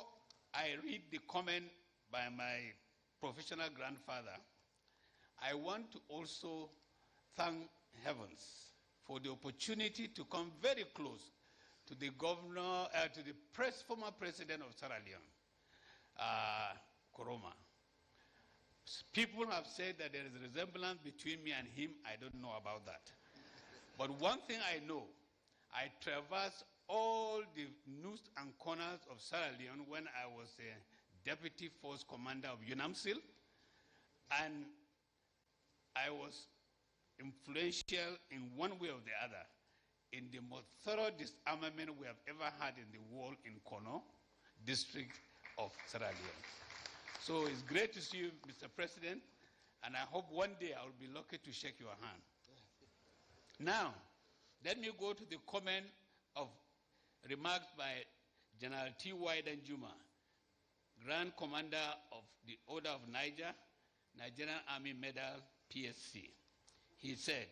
I read the comment by my professional grandfather, I want to also thank heavens for the opportunity to come very close to the governor, to the former president of Sierra Leone, Koroma. People have said that there is a resemblance between me and him. I don't know about that. But one thing I know, I traversed all the nooks and corners of Sierra Leone when I was a deputy force commander of UNAMSIL, and I was influential in one way or the other in the most thorough disarmament we have ever had in the world in Kono, district of Sierra Leone. So it's great to see you, Mr. President, and I hope one day I will be lucky to shake your hand. Now, let me go to the comment of remarks by General T.Y. Danjuma, Grand Commander of the Order of Niger, Nigerian Army Medal, PSC. He said,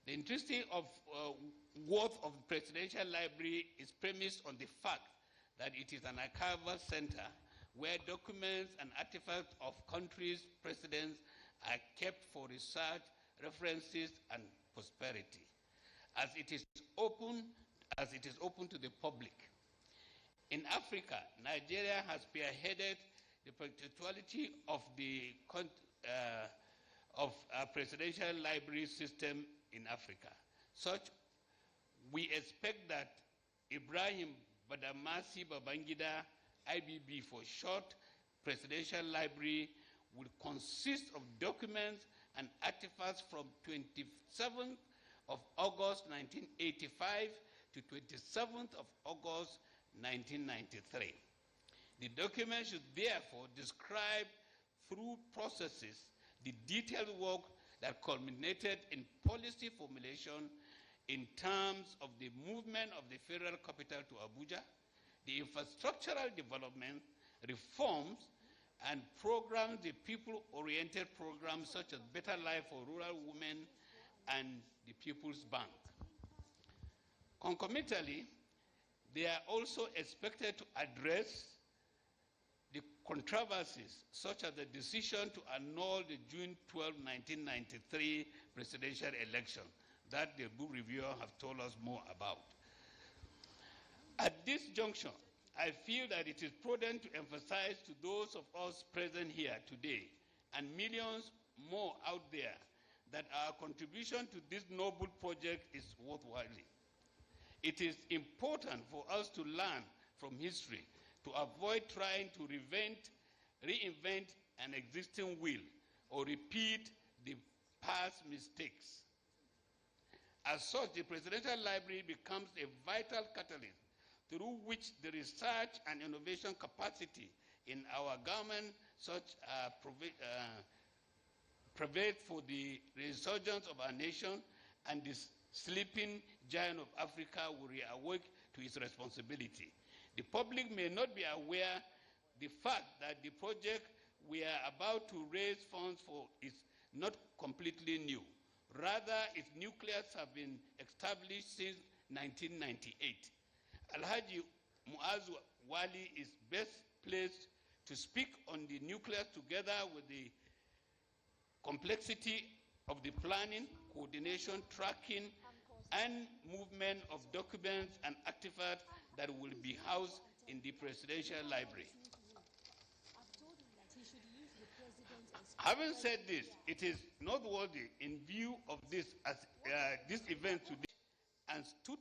the intrinsic worth of the Presidential Library is premised on the fact that it is an archival center where documents and artifacts of countries' presidents are kept for research, references, and prosperity, as it is open to the public. In Africa, Nigeria has spearheaded the perpetuity of the presidential library system in Africa. We expect that Ibrahim Badamasi Babangida, IBB for short, presidential library will consist of documents and artifacts from 27th of August 1985 to 27th of August 1993. The document should therefore describe through processes the detailed work that culminated in policy formulation in terms of the movement of the federal capital to Abuja, the infrastructural development, reforms, and programs, the people-oriented programs such as Better Life for Rural Women and the People's Bank. Concomitantly, they are also expected to address the controversies such as the decision to annul the June 12, 1993 presidential election that the book reviewer have told us more about. At this juncture, I feel that it is prudent to emphasize to those of us present here today and millions more out there that our contribution to this noble project is worthwhile. It is important for us to learn from history to avoid trying to reinvent an existing wheel or repeat the past mistakes. As such, the Presidential Library becomes a vital catalyst through which the research and innovation capacity in our government provide for the resurgence of our nation, and the sleeping giant of Africa will reawake to its responsibility. The public may not be aware the fact that the project we are about to raise funds for is not completely new. Rather, its nucleus have been established since 1998. Alhaji Muazu Wali is best placed to speak on the nucleus together with the complexity of the planning, coordination, tracking, and movement of documents and artifacts that will be housed in the Presidential Library. Having said this, it is noteworthy in view of this event today and stood